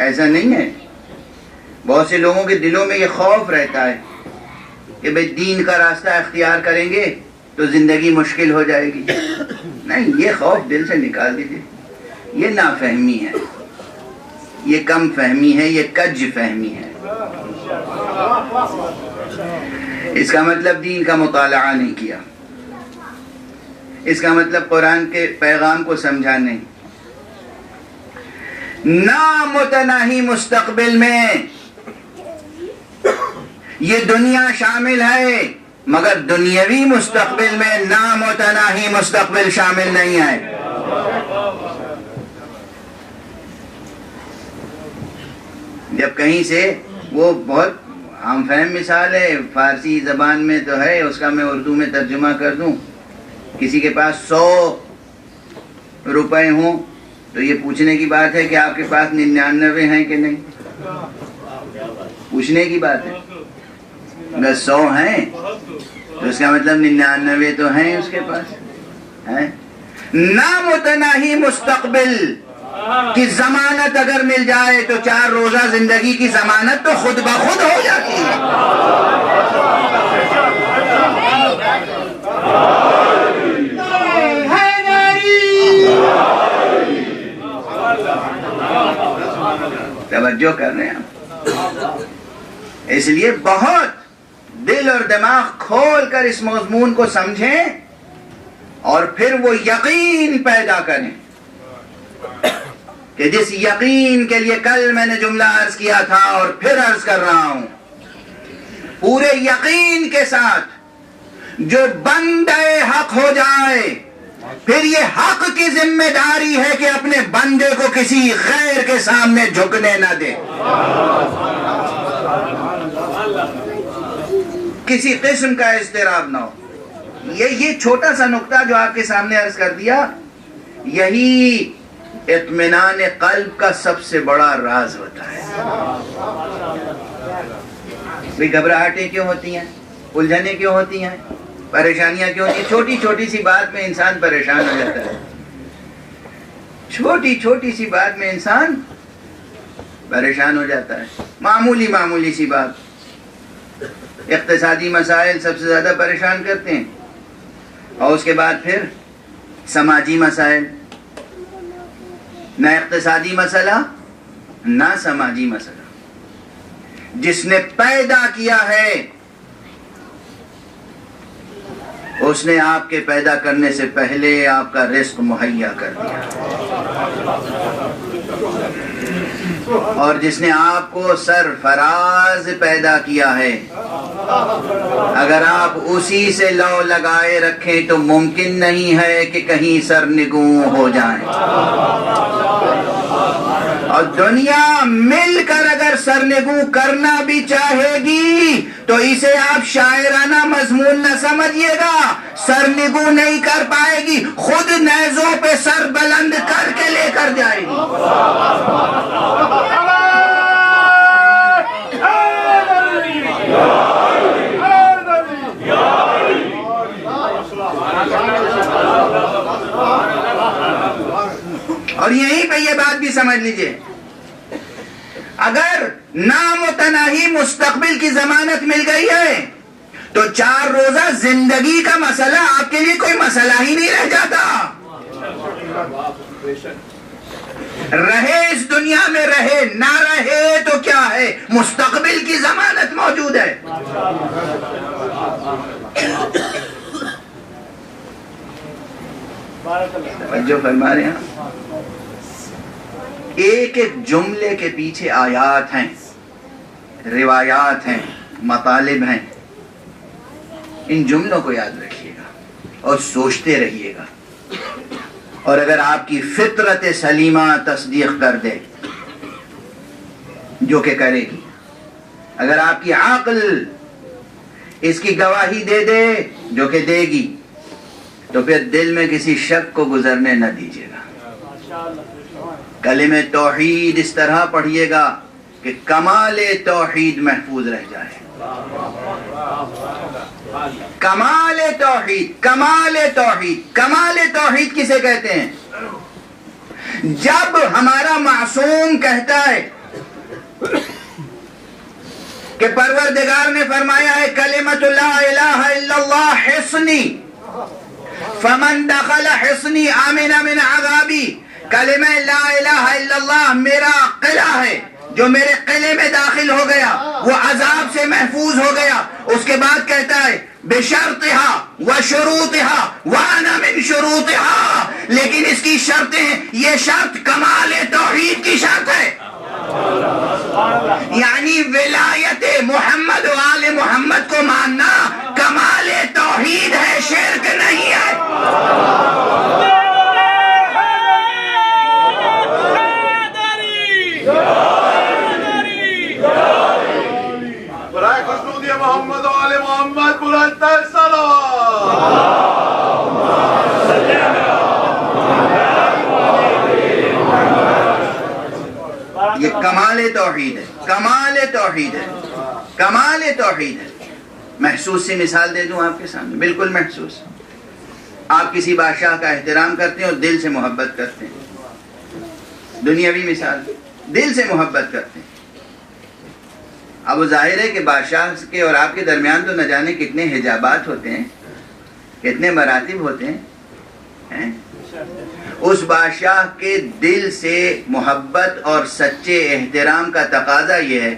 ایسا نہیں ہے۔ بہت سے لوگوں کے دلوں میں یہ خوف رہتا ہے کہ بھئی دین کا راستہ اختیار کریں گے تو زندگی مشکل ہو جائے گی۔ نہیں، یہ خوف دل سے نکال دیجیے، یہ نافہمی ہے، یہ کم فہمی ہے، یہ کج فہمی ہے۔ اس کا مطلب دین کا مطالعہ نہیں کیا، اس کا مطلب قرآن کے پیغام کو سمجھا نہیں۔ نامتناہی مستقبل میں یہ دنیا شامل ہے، مگر دنیاوی مستقبل میں نامتناہی مستقبل شامل نہیں ہے۔ جب کہیں سے وہ بہت عام فہم مثال ہے، فارسی زبان میں تو ہے، اس کا میں اردو میں ترجمہ کر دوں، کسی کے پاس 100 روپے ہوں تو یہ پوچھنے کی بات ہے کہ آپ کے پاس 99 ہیں کہ نہیں، پوچھنے کی بات ہے۔ اگر 100 ہیں تو اس کا مطلب 99 تو ہیں اس کے پاس ہیں۔ نامتناہی مستقبل کی ضمانت اگر مل جائے تو 4 روزہ زندگی کی ضمانت تو خود بخود ہو جاتی ہے۔ توجہ کر رہے ہیں ہم، اس لیے بہت دل اور دماغ کھول کر اس مضمون کو سمجھیں اور پھر وہ یقین پیدا کریں کہ جس یقین کے لیے کل میں نے جملہ عرض کیا تھا اور پھر عرض کر رہا ہوں، پورے یقین کے ساتھ جو بندے حق ہو جائے پھر یہ حق کی ذمہ داری ہے کہ اپنے بندے کو کسی غیر کے سامنے جھکنے نہ دے، کسی قسم کا اضطراب نہ ہو۔ یہ چھوٹا سا نقطہ جو آپ کے سامنے عرض کر دیا، یہی اطمینان قلب کا سب سے بڑا راز ہوتا ہے۔ بھئی گھبراہٹیں کیوں ہوتی ہیں، الجھنیں کیوں ہوتی ہیں، پریشانیاں کیوں ہوتی ہیں؟ چھوٹی چھوٹی سی بات میں انسان پریشان ہو جاتا ہے، چھوٹی چھوٹی سی بات میں انسان پریشان ہو جاتا ہے۔ معمولی معمولی سی بات، اقتصادی مسائل سب سے زیادہ پریشان کرتے ہیں، اور اس کے بعد پھر سماجی مسائل، نہ اقتصادی مسئلہ نہ سماجی مسئلہ۔ جس نے پیدا کیا ہے اس نے آپ کے پیدا کرنے سے پہلے آپ کا رزق مہیا کر دیا، اور جس نے آپ کو سرفراز پیدا کیا ہے اگر آپ اسی سے لو لگائے رکھیں تو ممکن نہیں ہے کہ کہیں سرنگوں ہو جائیں، اور دنیا مل کر اگر سرنگوں کرنا بھی چاہے گی تو اسے آپ شاعرانہ مضمون نہ سمجھیے گا، سرنگوں نہیں کر پائے گی، خود نیزوں پہ سر بلند کر کے لے کر جائے گی۔ اور یہیں پہ یہ بات بھی سمجھ لیجئے، اگر نامتناہی مستقبل کی ضمانت مل گئی ہے تو 4 روزہ زندگی کا مسئلہ آپ کے لیے کوئی مسئلہ ہی نہیں رہ جاتا. رہے اس دنیا میں رہے، نہ رہے تو کیا ہے، مستقبل کی ضمانت موجود ہے. توجہ فرما رہے ہیں. ایک ایک جملے کے پیچھے آیات ہیں، روایات ہیں، مطالب ہیں. ان جملوں کو یاد رکھیے گا اور سوچتے رہیے گا. اور اگر آپ کی فطرت سلیمہ تصدیق کر دے، جو کہ کرے گی، اگر آپ کی عقل اس کی گواہی دے دے، جو کہ دے گی، تو پھر دل میں کسی شک کو گزرنے نہ دیجیے گا. کلمہ توحید اس طرح پڑھیے گا کہ کمال توحید محفوظ رہ جائے. کمال توحید، کمال توحید، کمال توحید کسے کہتے ہیں؟ جب ہمارا معصوم کہتا ہے کہ پروردگار نے فرمایا ہے کلمۃ لا الہ الا اللہ حصنی فمن دخل حصنی آمن من عذابی. کلمہ لا الہ الا اللہ میرا قلعہ ہے، جو میرے قلعے میں داخل ہو گیا وہ عذاب سے محفوظ ہو گیا. اس کے بعد کہتا ہے بشرطها وشروطها وانا من شروطها، لیکن اس کی شرطیں، یہ شرط کمال توحید کی شرط ہے. یعنی ولایت محمد و آل محمد کو ماننا کمال توحید ہے، شرک نہیں ہے. برائے خسنود محمد و آل محمد بلند سلام. یہ کمال توحید ہے، کمال توحید ہے، کمال توحید ہے. محسوس سی مثال دے دوں آپ کے سامنے، بالکل محسوس. آپ کسی بادشاہ کا احترام کرتے ہیں اور دل سے محبت کرتے ہیں. دنیاوی مثال، دل سے محبت کرتے ہیں. اب وہ ظاہر ہے کہ بادشاہ کے اور آپ کے درمیان تو نہ جانے کتنے حجابات ہوتے ہیں، کتنے مراتب ہوتے ہیں. اس بادشاہ کے دل سے محبت اور سچے احترام کا تقاضا یہ ہے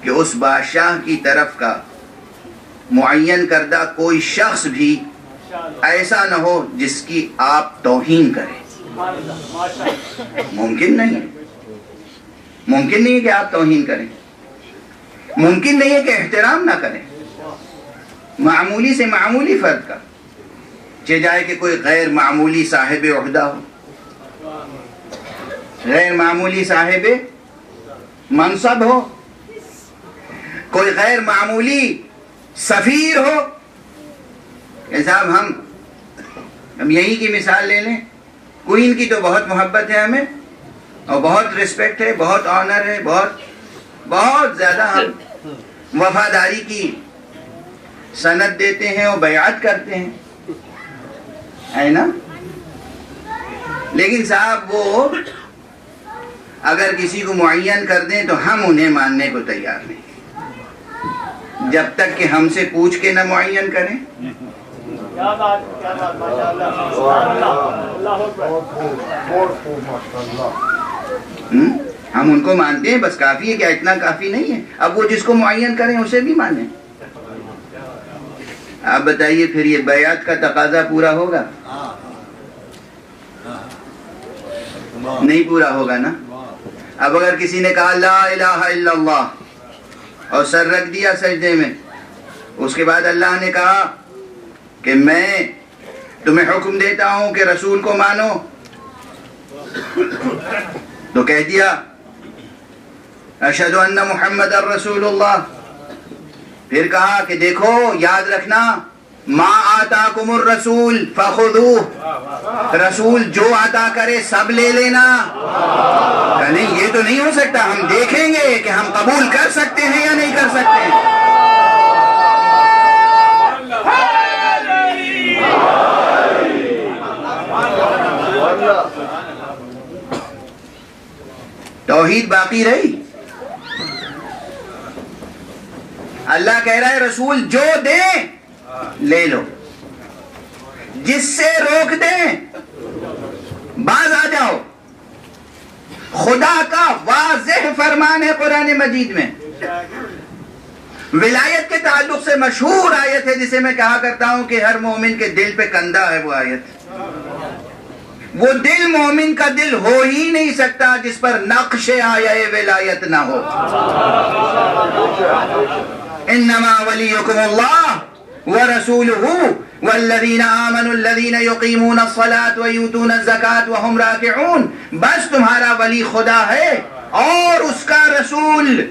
کہ اس بادشاہ کی طرف کا معین کردہ کوئی شخص بھی ایسا نہ ہو جس کی آپ توہین کریں. ممکن نہیں ہے، ممکن نہیں ہے کہ آپ توہین کریں، ممکن نہیں ہے کہ احترام نہ کریں. معمولی سے معمولی فرد کا، چہ جائے کہ کوئی غیر معمولی صاحب عہدہ ہو، غیر معمولی صاحب منصب ہو، کوئی غیر معمولی سفیر ہو. کہ صاحب ہم یہی کی مثال لے لیں، کوئین کی تو بہت محبت ہے ہمیں اور بہت رسپیکٹ ہے، بہت آنر ہے، بہت زیادہ ہم وفاداری کی سند دیتے ہیں اور بیعت کرتے ہیں، ہے نا. لیکن صاحب وہ اگر کسی کو معین کر دیں تو ہم انہیں ماننے کو تیار نہیں جب تک کہ ہم سے پوچھ کے نہ معین کریں. ہم ان کو مانتے ہیں، بس کافی ہے کیا؟ اتنا کافی نہیں ہے. اب وہ جس کو معین کریں اسے بھی مانیں. آپ بتائیے پھر یہ بیعت کا تقاضا پورا ہوگا؟ نہیں پورا ہوگا نا. اب اگر کسی نے کہا لا الہ الا اللہ اور سر رکھ دیا سجدے میں، اس کے بعد اللہ نے کہا کہ میں تمہیں حکم دیتا ہوں کہ رسول کو مانو، تو کہہ دیا اشہد ان محمد رسول اللہ. پھر کہا کہ دیکھو یاد رکھنا ما آتاکم الرسول فخذوہ، رسول جو عطا کرے سب لے لینا. کہ نہیں یہ تو نہیں ہو سکتا، ہم دیکھیں گے کہ ہم قبول کر سکتے ہیں یا نہیں کر سکتے ہیں. توحید باقی رہی. اللہ کہہ رہا ہے رسول جو دیں لے لو، جس سے روک دیں باز آ جاؤ۔ خدا کا واضح فرمان ہے قرآن مجید میں۔ ولایت کے تعلق سے مشہور آیت ہے جسے میں کہا کرتا ہوں کہ ہر مومن کے دل پہ کندہ ہے وہ آیت۔ وہ دل مومن کا دل ہو ہی نہیں سکتا جس پر نقش آیہ ولایت نہ ہو۔ انما ولیکم اللہ ورسولہ والذین آمنوا الذین یقیمون الصلاة ویؤتون الزکاة وہم راکعون۔ بس تمہارا ولی خدا ہے اور اس کا رسول۔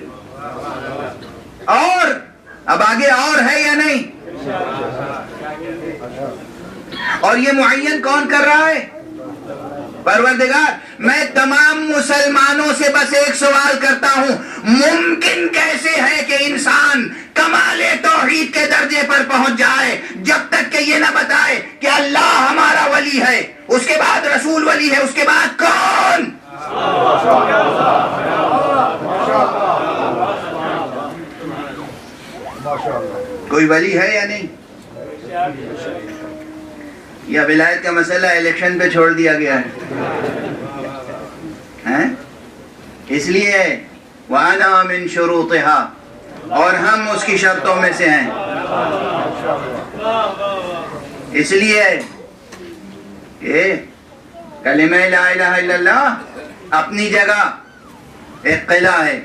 اور اب آگے اور ہے یا نہیں؟ اور یہ معین کون کر رہا ہے؟ پروردگار۔ میں تمام مسلمانوں سے بس ایک سوال کرتا ہوں، ممکن کیسے ہے کہ انسان کمال توحید کے درجے پر پہنچ جائے جب تک کہ یہ نہ بتائے کہ اللہ ہمارا ولی ہے، اس کے بعد رسول ولی ہے، اس کے بعد کون؟ کوئی ولی ہے یا نہیں؟ یا ولایت کا مسئلہ الیکشن پہ چھوڑ دیا گیا ہے؟ اس لیے وَأَنَا مِن شُرُوطِهَا، اور ہم اس کی شرطوں میں سے ہیں۔ اس لیے کہ کلمہ لا الہ الا اللہ اپنی جگہ ایک قلعہ ہے،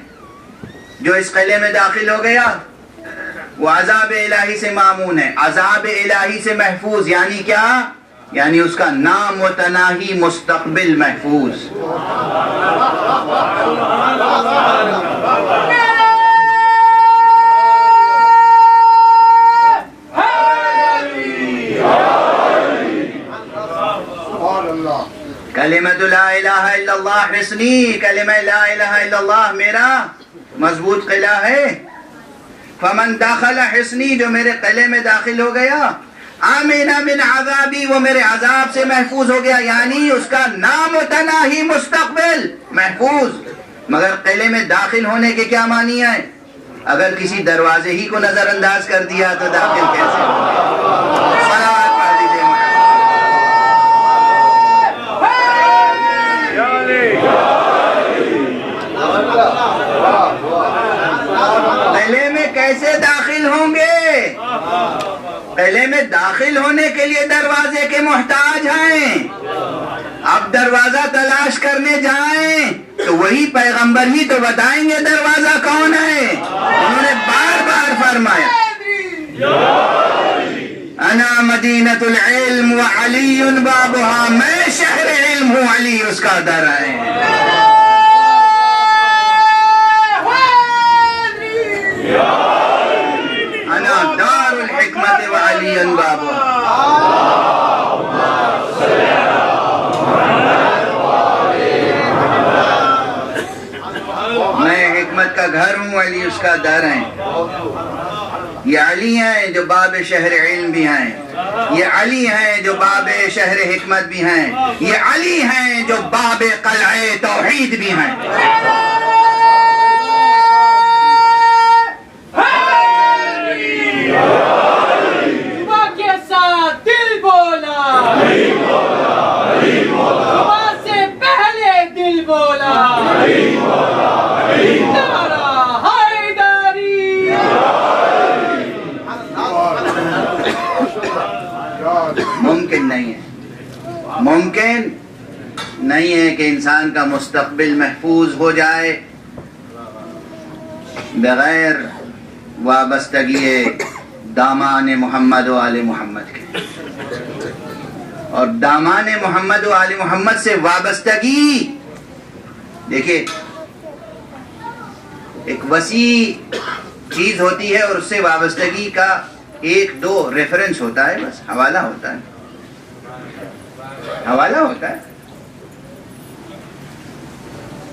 جو اس قلعے میں داخل ہو گیا وہ عذاب الہی سے مامون ہے، عذاب الہی سے محفوظ۔ یعنی کیا؟ یعنی اس کا نام متناہی مستقبل محفوظ۔ کلمۃ لا الہ الا اللہ حصنی، کلمہ لا الہ الا اللہ میرا مضبوط قلعہ ہے۔ فمن داخل حصنی، جو میرے قلعے میں داخل ہو گیا، آمین من عذابی، وہ میرے عذاب سے محفوظ ہو گیا، یعنی اس کا نامتناہی مستقبل محفوظ۔ مگر قلعے میں داخل ہونے کے کیا معنی ہے؟ اگر کسی دروازے ہی کو نظر انداز کر دیا تو داخل کیسے ہوگا؟ صلوات پڑھ دیجئے قلعے میں کیسے داخل ہوں گے؟ قلعے میں داخل ہونے کے لیے دروازے کے محتاج ہیں۔ اب دروازہ تلاش کرنے جائیں تو وہی پیغمبر ہی تو بتائیں گے دروازہ کون ہے۔ انہوں نے بار بار فرمایا انا مدینۃ العلم وعلی بابها، میں شہر علم ہوں، علی اس کا در ہے۔ انا دار الحکمت وعلی بابها، میں حکمت کا گھر ہوں، علی اس کا در ہے۔ یہ علی ہیں جو باب شہر علم بھی ہیں، یہ علی ہیں جو باب شہر حکمت بھی ہیں، یہ علی ہیں جو باب قلعہ توحید بھی ہیں۔ دل بولا سے پہلے دل بولا نعرہ حیدری۔ ممکن نہیں ہے، ممکن نہیں ہے کہ انسان کا مستقبل محفوظ ہو جائے بغیر وابستگی دامان محمد و آل محمد کے۔ اور دامان محمد و آل محمد سے وابستگی، دیکھیں ایک وسیع چیز ہوتی ہے اور اس سے وابستگی کا ایک دو ریفرنس ہوتا ہے، بس حوالہ ہوتا ہے، حوالہ ہوتا ہے۔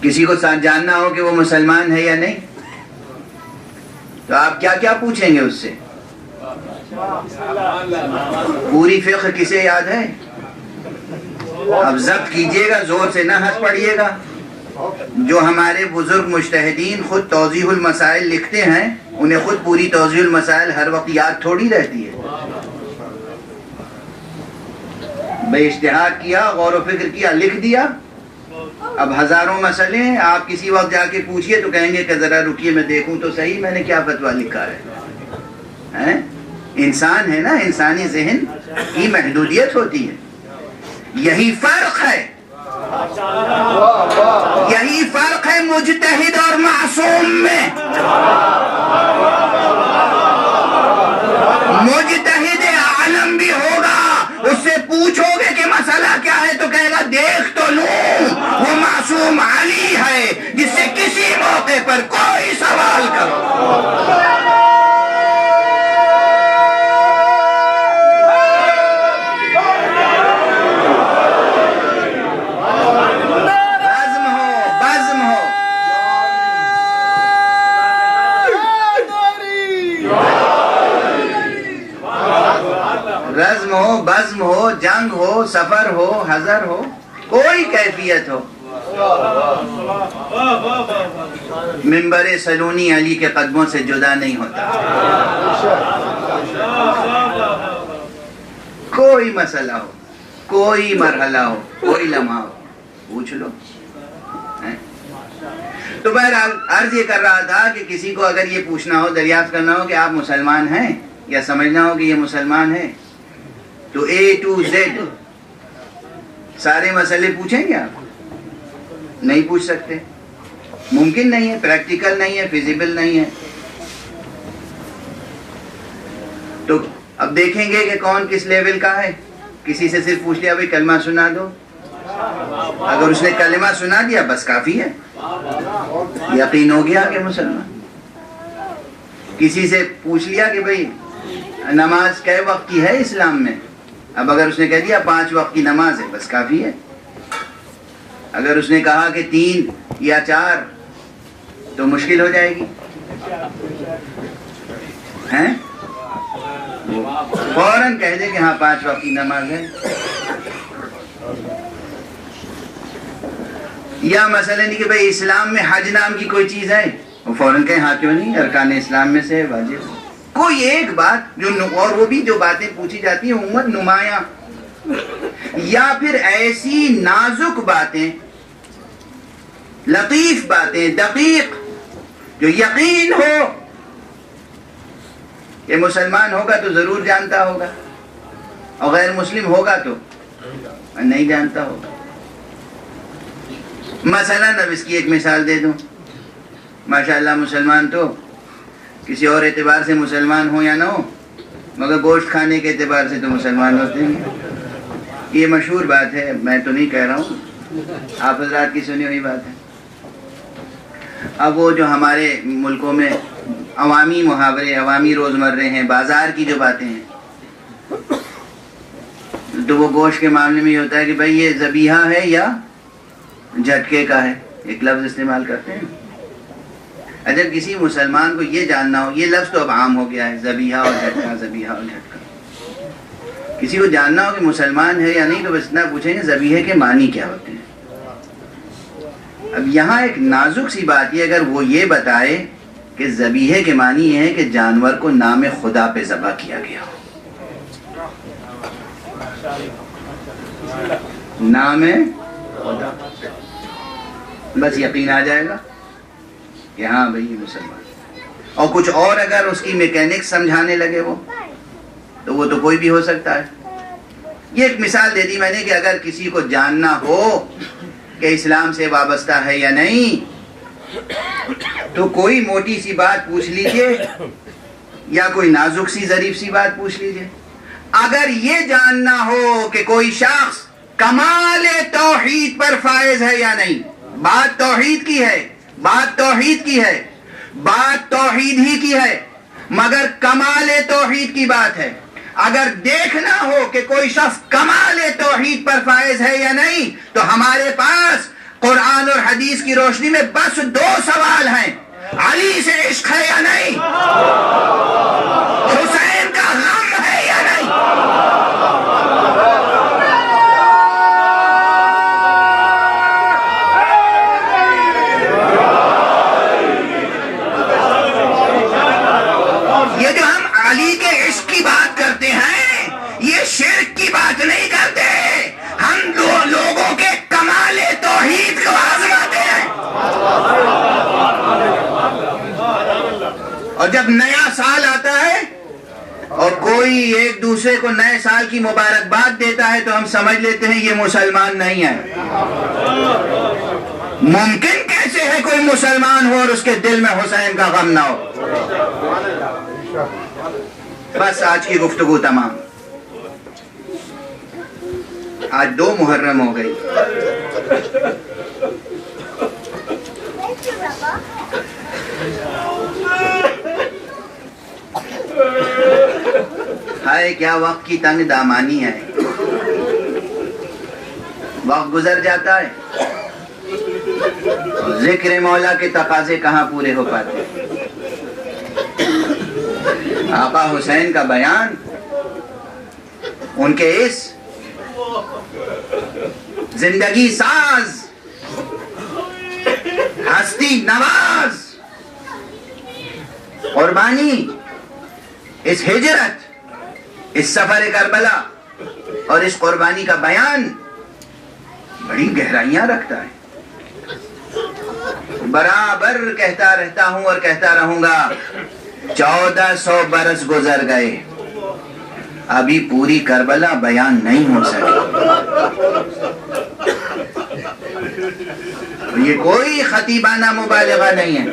کسی کو ساتھ جاننا ہو کہ وہ مسلمان ہے یا نہیں تو آپ کیا کیا پوچھیں گے اس سے؟ پوری فقہ کسے یاد ہے؟ اب ضبط کیجئے گا، زور سے نہ ہنس پڑیے گا۔ جو ہمارے بزرگ مجتہدین خود توضیح المسائل لکھتے ہیں انہیں خود پوری توضیح المسائل ہر وقت یاد تھوڑی رہتی ہے. بے اشتہاد کیا، غور و فکر کیا، لکھ دیا. اب ہزاروں مسئلے ہیں، آپ کسی وقت جا کے پوچھئے تو کہیں گے کہ ذرا رکیے میں دیکھوں تو صحیح میں نے کیا فتویٰ لکھا ہے. انسان ہے نا، انسانی ذہن کی محدودیت ہوتی ہے. یہی فرق ہے، یہی فرق ہے مجتہد اور معصوم میں. مجتہد عالم بھی ہوگا، اس سے پوچھو گے کہ مسئلہ کیا ہے تو کہے گا دیکھ تو لوں. وہ معصوم علی ہے جس سے کسی موقع پر کوئی سوال کرو. رزم ہو، بزم ہو، جنگ ہو، سفر ہو، حضر ہو، کوئی کیفیت ہو، منبر سلونی علی کے قدموں سے جدا نہیں ہوتا. کوئی مسئلہ ہو، کوئی مرحلہ ہو، کوئی لمحہ ہو، پوچھ لو. تو بہرحال عرض یہ کر رہا تھا کہ کسی کو اگر یہ پوچھنا ہو، دریافت کرنا ہو کہ آپ مسلمان ہیں یا سمجھنا ہو کہ یہ مسلمان ہے تو A to Z سارے مسئلے پوچھیں گے آپ؟ نہیں پوچھ سکتے، ممکن نہیں ہے، پریکٹیکل نہیں ہے، فیزیبل نہیں ہے. تو اب دیکھیں گے کہ کون کس لیول کا ہے. کسی سے صرف پوچھ لیا بھائی کلمہ سنا دو، اگر اس نے کلمہ سنا دیا بس کافی ہے، یقین ہو گیا کہ مسلمان. کسی سے پوچھ لیا کہ بھائی نماز کئے وقت کی ہے اسلام میں، اب اگر اس نے کہہ دیا 5 وقت کی نماز ہے بس کافی ہے. اگر اس نے کہا کہ 3 یا 4 تو مشکل ہو جائے گی. ہیں فوراً کہہ دے کہ ہاں 5 وقت کی نماز ہے. یا مسئلہ نہیں کہ بھئی اسلام میں حج نام کی کوئی چیز ہے، وہ فوراً کہیں ہاں کیوں نہیں، ارکان اسلام میں سے واجب. کوئی ایک بات جو، اور وہ بھی جو باتیں پوچھی جاتی ہیں عموماً نمایاں یا پھر ایسی نازک باتیں، لطیف باتیں، دقیق، جو یقین ہو کہ مسلمان ہوگا تو ضرور جانتا ہوگا اور غیر مسلم ہوگا تو نہیں جانتا ہوگا. مثلاً اب اس کی ایک مثال دے دوں. ماشاءاللہ مسلمان تو کسی اور اعتبار سے مسلمان ہو یا نہ ہو، مگر گوشت کھانے کے اعتبار سے تو مسلمان ہوتے ہیں. یہ مشہور بات ہے، میں تو نہیں کہہ رہا ہوں، آپ حضرات کی سنی ہوئی بات ہے. اب وہ جو ہمارے ملکوں میں عوامی محاورے، عوامی روزمرے ہیں، بازار کی جو باتیں ہیں، تو وہ گوشت کے معاملے میں یہ ہوتا ہے کہ بھائی یہ ذبیحہ ہے یا جھٹکے کا ہے، ایک لفظ استعمال کرتے ہیں. اگر کسی مسلمان کو یہ جاننا ہو، یہ لفظ تو اب عام ہو گیا ہے، ذبیحہ اور جھٹکا، ذبیحہ اور جھٹکا. کسی کو جاننا ہو کہ مسلمان ہے یا نہیں تو بس اتنا پوچھیں گے ذبیحے کے معنی کیا ہوتے ہیں. اب یہاں ایک نازک سی بات یہ، اگر وہ یہ بتائے کہ ذبیحے کے معنی یہ ہے کہ جانور کو نام خدا پہ ذبح کیا گیا ہو، نام خدا، بس یقین آ جائے گا کہ ہاں بھئی یہ مسلمان. اور کچھ اور اگر اس کی میکینکس سمجھانے لگے وہ تو وہ تو کوئی بھی ہو سکتا ہے. یہ ایک مثال دے دی میں نے کہ اگر کسی کو جاننا ہو کہ اسلام سے وابستہ ہے یا نہیں تو کوئی موٹی سی بات پوچھ لیجئے یا کوئی نازک سی ظریف سی بات پوچھ لیجئے. اگر یہ جاننا ہو کہ کوئی شخص کمال توحید پر فائز ہے یا نہیں، بات توحید کی ہے، بات توحید کی ہے، بات توحید ہی کی ہے، مگر کمال توحید کی بات ہے. اگر دیکھنا ہو کہ کوئی شخص کمال توحید پر فائز ہے یا نہیں تو ہمارے پاس قرآن اور حدیث کی روشنی میں بس 2 سوال ہیں: علی سے عشق ہے یا نہیں، حسین کا غم ہے یا نہیں. جب نیا سال آتا ہے اور کوئی ایک دوسرے کو نئے سال کی مبارکباد دیتا ہے تو ہم سمجھ لیتے ہیں یہ مسلمان نہیں ہے. ممکن کیسے ہے کوئی مسلمان ہو اور اس کے دل میں حسین کا غم نہ ہو؟ بس آج کی گفتگو تمام. آج 2 محرم ہو گئی. ہائے کیا وقت کی تنگ دامانی ہے. وقت گزر جاتا ہے، ذکر مولا کے تقاضے کہاں پورے ہو پاتے. آقا حسین کا بیان، ان کے اس زندگی ساز، ہستی نواز، قربانی، اس ہجرت، اس سفر کربلا اور اس قربانی کا بیان بڑی گہرائیاں رکھتا ہے. برابر کہتا رہتا ہوں اور کہتا رہوں گا، 1400 برس گزر گئے، ابھی پوری کربلا بیان نہیں ہو سکی. یہ کوئی خطیبانہ مبالغہ نہیں ہے،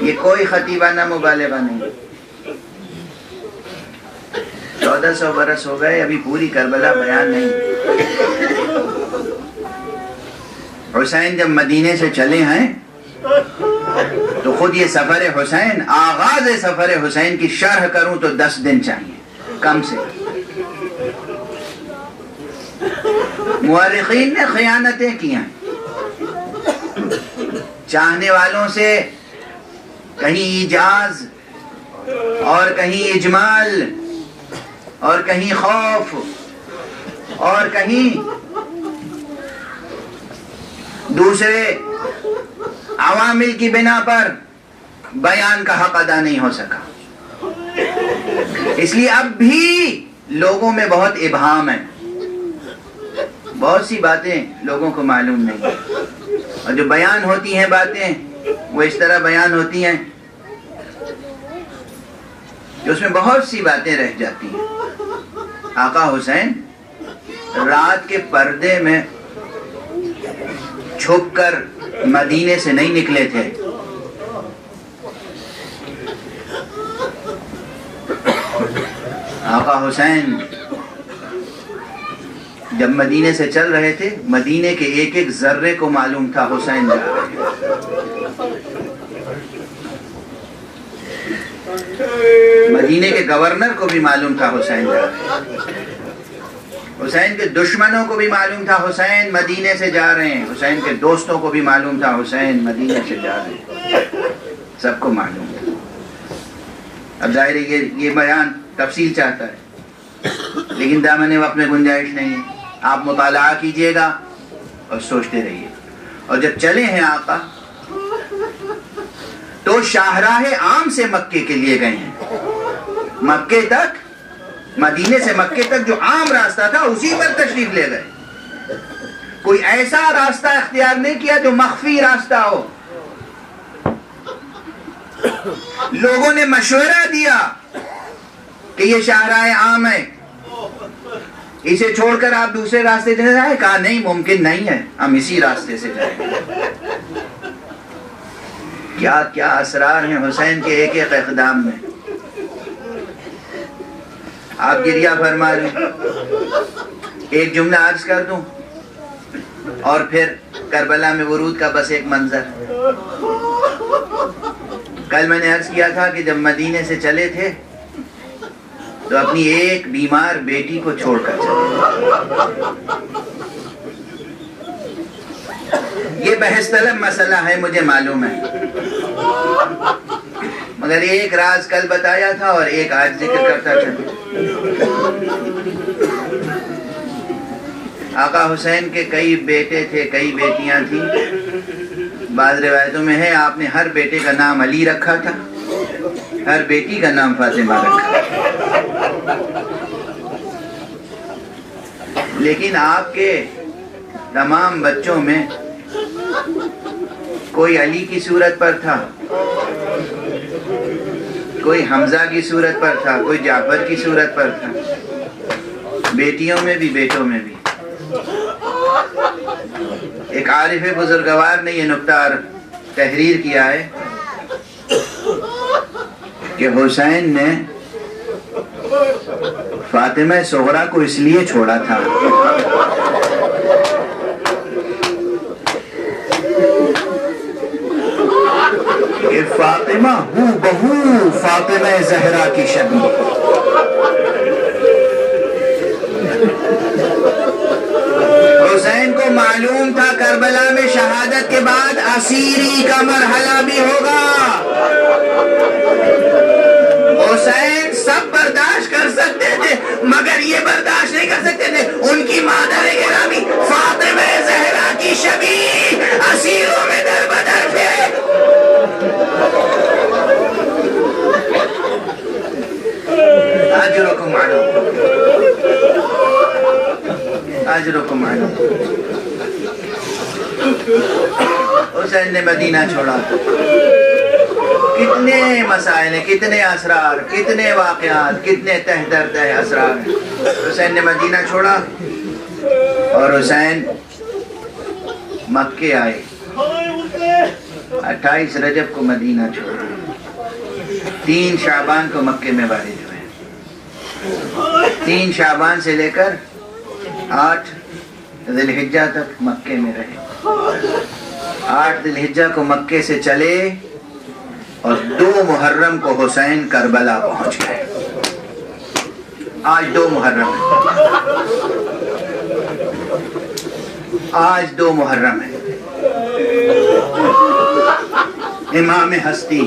یہ کوئی خطیبانہ مبالغہ نہیں ہے. 1400 برس ہو گئے، ابھی پوری کربلا بیان نہیں. حسین جب مدینے سے چلے ہیں تو خود یہ سفر حسین، آغاز سفر حسین کی شرح کروں تو 10 دن چاہیے کم سے. مورخین نے خیانتیں کی ہیں، چاہنے والوں سے کہیں ایجاز اور کہیں اجمال اور کہیں خوف اور کہیں دوسرے عوامل کی بنا پر بیان کا حق ادا نہیں ہو سکا. اس لیے اب بھی لوگوں میں بہت ابہام ہے، بہت سی باتیں لوگوں کو معلوم نہیں، اور جو بیان ہوتی ہیں باتیں وہ اس طرح بیان ہوتی ہیں کہ اس میں بہت سی باتیں رہ جاتی ہیں. آقا حسین رات کے پردے میں چھپ کر مدینے سے نہیں نکلے تھے. آقا حسین جب مدینے سے چل رہے تھے، مدینے کے ایک ایک ذرے کو معلوم تھا حسین جا رہے ہیں. مدینے کے گورنر کو بھی معلوم تھا حسین جا رہے ہیں. حسین کے دشمنوں کو بھی معلوم تھا حسین مدینے سے جا رہے ہیں. حسین کے دوستوں کو بھی معلوم تھا حسین مدینے سے جا رہے ہیں. سب کو معلوم تھا. اب ظاہر ہے یہ بیان تفصیل چاہتا ہے، لیکن دامن وقت میں گنجائش نہیں ہے. آپ مطالعہ کیجئے گا اور سوچتے رہیے. اور جب چلے ہیں آقا تو شاہراہ عام سے مکے کے لیے گئے ہیں. مکے تک، مدینے سے مکے تک جو عام راستہ تھا اسی پر تشریف لے گئے. کوئی ایسا راستہ اختیار نہیں کیا جو مخفی راستہ ہو. لوگوں نے مشورہ دیا کہ یہ شاہراہ عام ہے، اسے چھوڑ کر آپ دوسرے راستے سے جائیں. کہا نہیں، ممکن نہیں ہے، ہم اسی راستے سے جائیں گے. کیا کیا اسرار ہیں حسین کے ایک ایک اقدام میں. آپ گریہ فرما رہے. ایک جملہ عرض کر دوں اور پھر کربلا میں ورود کا بس ایک منظر. کل میں نے عرض کیا تھا کہ جب مدینے سے چلے تھے تو اپنی ایک بیمار بیٹی کو چھوڑ کر چلے. یہ بحث طلب مسئلہ ہے، مجھے معلوم ہے، مگر ایک راز کل بتایا تھا اور ایک آج ذکر کرتا چلوں. آقا حسین کے کئی بیٹے تھے، کئی بیٹیاں تھیں. بعض روایتوں میں ہے آپ نے ہر بیٹے کا نام علی رکھا تھا، ہر بیٹی کا نام فاطمہ رکھا. لیکن آپ کے تمام بچوں میں کوئی علی کی صورت پر تھا، کوئی حمزہ کی صورت پر تھا، کوئی جعفر کی صورت پر تھا، بیٹیوں میں بھی بیٹوں میں بھی۔ ایک عارف بزرگوار نے یہ نکتہ تحریر کیا ہے کہ حسین نے فاطمہ صغرا کو اس لیے چھوڑا تھا کہ فاطمہ ہو بہو فاطمہ زہرا کی شبیہ۔ حسین کو معلوم تھا کربلا میں شہادت کے بعد اسیری کا مرحلہ بھی ہوگا۔ حسین سب برداشت کر سکتے تھے مگر یہ برداشت نہیں کر سکتے تھے ان کی مادر گرامی فاطمہ زہرا کی شبیہ اسیروں میں در بدر تھے۔ اجرکم معلوم، اجرکم معلوم۔ حسین نے مدینہ چھوڑا، کتنے مسائل ہیں، کتنے اسرار، کتنے واقعات، کتنے تہ در تہ اسرار ہیں۔ حسین نے مدینہ چھوڑا اور حسین مکے آئے، 28 رجب کو مدینہ چھوڑا، 3 شعبان کو مکے میں وارد ہوئے، 3 شعبان سے لے کر 8 ذی الحجہ تک مکے میں رہے، 8 ذی الحجہ کو مکے سے چلے اور 2 محرم کو حسین کربلا پہنچ گئے۔ آج 2 محرم ہے، آج 2 محرم ہے۔ امام ہستی،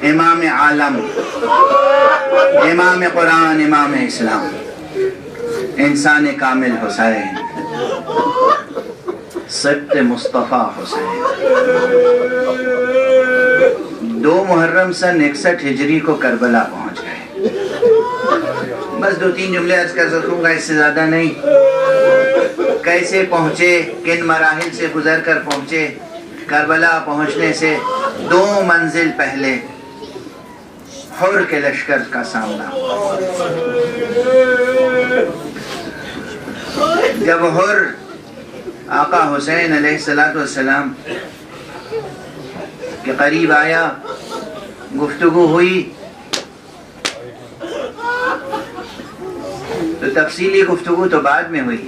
امام عالم، امام قرآن، امام اسلام، انسان کامل حسین، سبت مصطفیٰ حسین، 2 محرم سن 61 ہجری کو کربلا پہنچ گئے۔ بس 2-3 جملے عرض کر سکوں گا، اس سے زیادہ نہیں۔ کیسے پہنچے، کن مراحل سے گزر کر پہنچے۔ کربلا پہنچنے سے 2 منزل پہلے حر کے لشکر کا سامنا۔ جب حر آقا حسین علیہ السلام کے قریب آیا، گفتگو ہوئی، تو تفصیلی گفتگو تو بعد میں ہوئی۔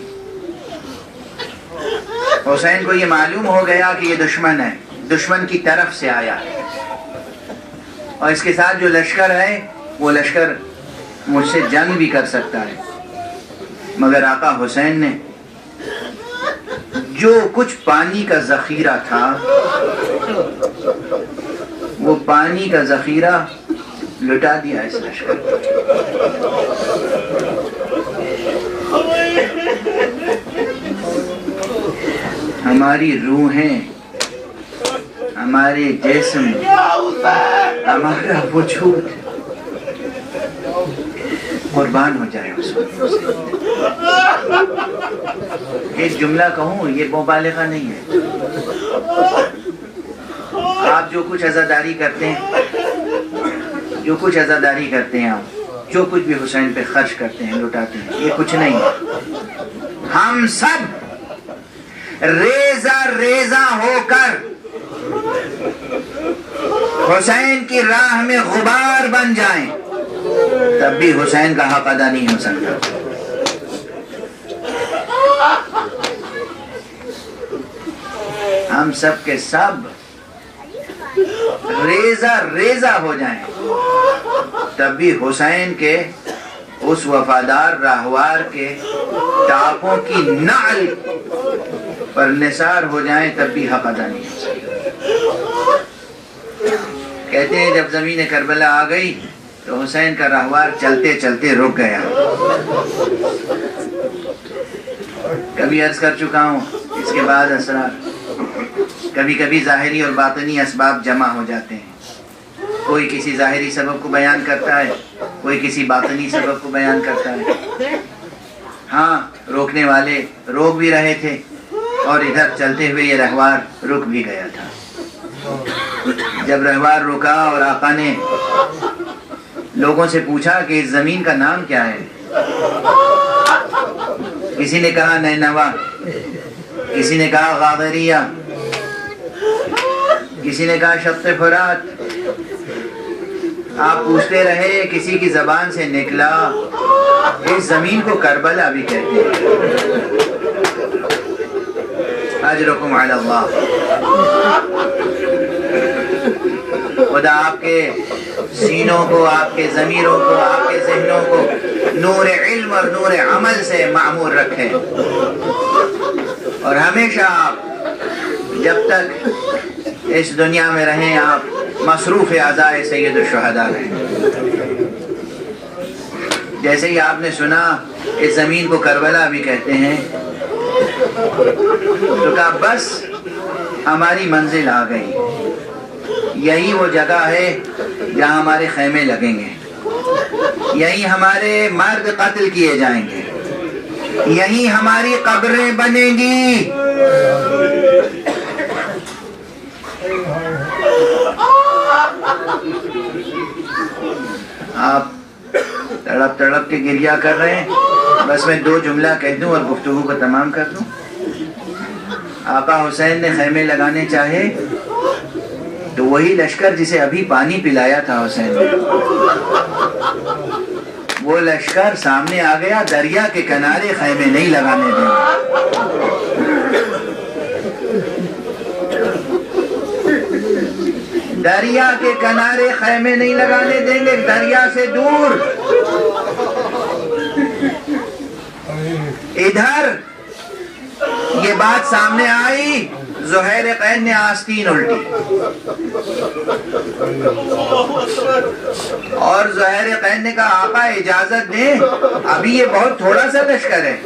حسین کو یہ معلوم ہو گیا کہ یہ دشمن ہے، دشمن کی طرف سے آیا ہے، اور اس کے ساتھ جو لشکر ہے وہ لشکر مجھ سے جنگ بھی کر سکتا ہے، مگر آقا حسین نے جو کچھ پانی کا ذخیرہ تھا وہ پانی کا ذخیرہ لٹا دیا اس لشکر کو۔ ہماری روحیں، ہمارے جسم، ہمارا وجود قربان ہو جائے اس وقت۔ ایک جملہ کہوں، یہ مبالغہ نہیں ہے۔ آپ جو کچھ عزاداری کرتے ہیں، جو کچھ عزاداری کرتے ہیں، آپ جو کچھ بھی حسین پہ خرچ کرتے ہیں، لٹاتے ہیں، یہ کچھ نہیں ہے۔ ہم سب ریزہ ریزہ ہو کر حسین کی راہ میں غبار بن جائیں، تب بھی حسین کا حق ادا نہیں ہو سکتا۔ ہم سب کے سب ریزہ ریزہ ہو جائیں، تب بھی حسین کے اس وفادار راہوار کے ٹاپوں کی نعل پر نثار ہو جائیں، تب بھی حق ادا نہیں ہو سکتا۔ کہتے ہیں جب زمین کربلا آ گئی تو حسین کا راہوار چلتے چلتے رک گیا۔ کبھی عرض کر چکا ہوں، اس کے بعد اسرار، کبھی کبھی ظاہری اور باطنی اسباب جمع ہو جاتے ہیں۔ کوئی کسی ظاہری سبب کو بیان کرتا ہے، کوئی کسی باطنی سبب کو بیان کرتا ہے۔ ہاں، روکنے والے روک بھی رہے تھے اور ادھر چلتے ہوئے یہ رہوار رک بھی گیا تھا۔ جب رہوار رکا اور آقا نے لوگوں سے پوچھا کہ اس زمین کا نام کیا ہے، کسی نے کہا نینوا، کسی نے کہا غاغریہ، کسی نے کہا شط فرات. آپ پوچھتے رہے، کسی کی زبان سے نکلا اس زمین کو کربلا بھی کہتے ہیں. اجرکم علی اللہ. خدا آپ کے سینوں کو، آپ کے ضمیروں کو، آپ کے ذہنوں کو نور علم اور نور عمل سے معمور رکھے، اور ہمیشہ آپ جب تک اس دنیا میں رہیں آپ مصروف اعضائے سید الشہداء رہیں. جیسے ہی آپ نے سنا اس زمین کو کربلا بھی کہتے ہیں تو کہا بس ہماری منزل آ گئی، یہی وہ جگہ ہے جہاں ہمارے خیمے لگیں گے، یہی ہمارے مرد قتل کیے جائیں گے، یہی ہماری قبریں بنیں گی. آپ تڑپ تڑپ کے گریا کر رہے ہیں. بس میں 2 جملہ کہہ دوں اور گفتگو کو تمام کر دوں. آقا حسین نے خیمے لگانے چاہے تو وہی لشکر جسے ابھی پانی پلایا تھا حسین نے، وہ لشکر سامنے آ گیا، دریا کے کنارے خیمے نہیں لگانے دیں گے. دریا کے کنارے خیمے نہیں لگانے دیں گے، دریا سے دور. ادھر یہ بات سامنے آئی، زہیر قین نے آستین الٹی، اور زہیر قین نے کہا آقا اجازت دیں، ابھی یہ بہت تھوڑا سا لشکر ہے،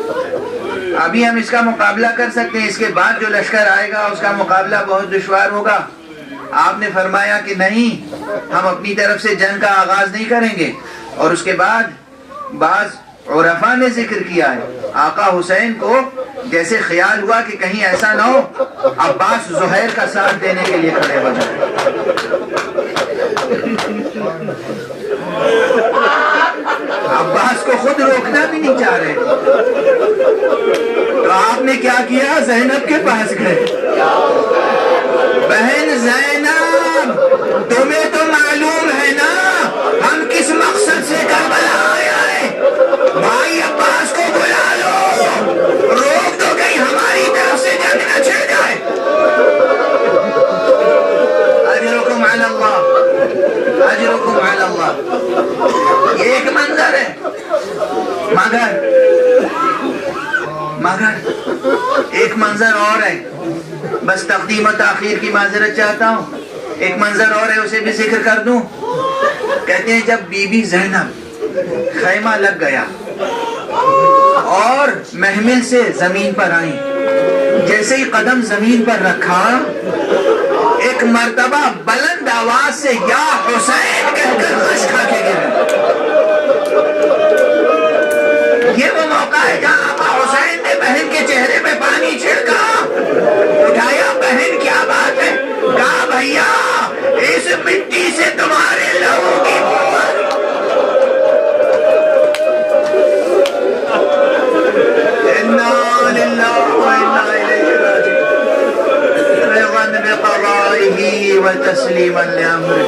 ابھی ہم اس کا مقابلہ کر سکتے ہیں، اس کے بعد جو لشکر آئے گا اس کا مقابلہ بہت دشوار ہوگا. آپ نے فرمایا کہ نہیں، ہم اپنی طرف سے جنگ کا آغاز نہیں کریں گے. اور اس کے بعد بعض عرفاء نے ذکر کیا ہے، آقا حسین کو جیسے خیال ہوا کہ کہیں ایسا نہ ہو عباس زہیر کا ساتھ دینے کے لیے کھڑے ہو جائیں. عباس کو خود روکنا بھی نہیں چاہ رہے، تو آپ نے کیا کیا؟ زینب کے پاس گئے. بہن زینب، تمہیں تو معلوم ہے نا ہم کس مقصد سے کربلا آئے ہیں. بھائی عباس کو بلا لو، روک دو کہیں ہماری طرف سے جنگ نہ چھڑ جائے. اجرکم علی اللہ، اجرکم علی اللہ. یہ ایک منظر ہے، مگر ایک منظر اور ہے. بس تقدیم و تاخیر کی معذرت چاہتا ہوں، ایک منظر اور ہے، اسے بھی ذکر کر دوں. کہتے ہیں جب بی بی زینب خیمہ لگ گیا اور محمل سے زمین پر آئیں، جیسے ہی قدم زمین پر رکھا ایک مرتبہ بلند آواز سے یا حسین کہہ کر غش کھا کے گرے. یہ وہ موقع ہے جہاں آقا حسین نے بہن کے چہرے پہ پانی چھڑکا، اٹھایا، بہن کیا بات ہے؟ کہا بھیا اس مٹی سے تمہارے لوگوں کی انا للہ و انا الیہ راجعون، رضا بقضائہ و تسلیما لامرہ.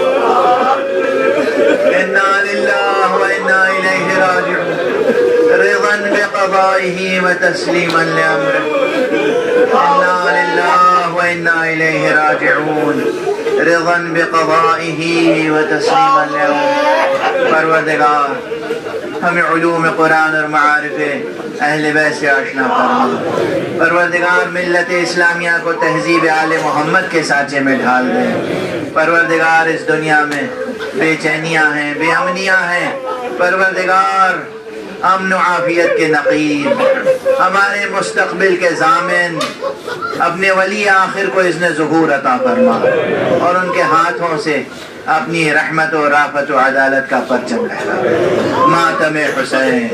انا للہ و انا الیہ راجعون، رضا بقضائہ و تسلیما لامرہ. انا للہ و انا الیہ راجعون، رضا بقضائہ و تسلیما لامرہ. پروردگار ہمیں علوم قرآن اور معارف اہل بیت سے آشنا فرما. پروردگار ملت اسلامیہ کو تہذیب آل محمد کے سانچے میں ڈھال دے. پروردگار اس دنیا میں بے چینیاں ہیں، بے امنیاں ہیں. پروردگار امن و عافیت کے نقیب، ہمارے مستقبل کے ضامن، اپنے ولی آخر کو اذن ظہور عطا فرما، اور ان کے ہاتھوں سے اپنی رحمت و رافت و عدالت کا پرچم لہرا. ماتم حسین.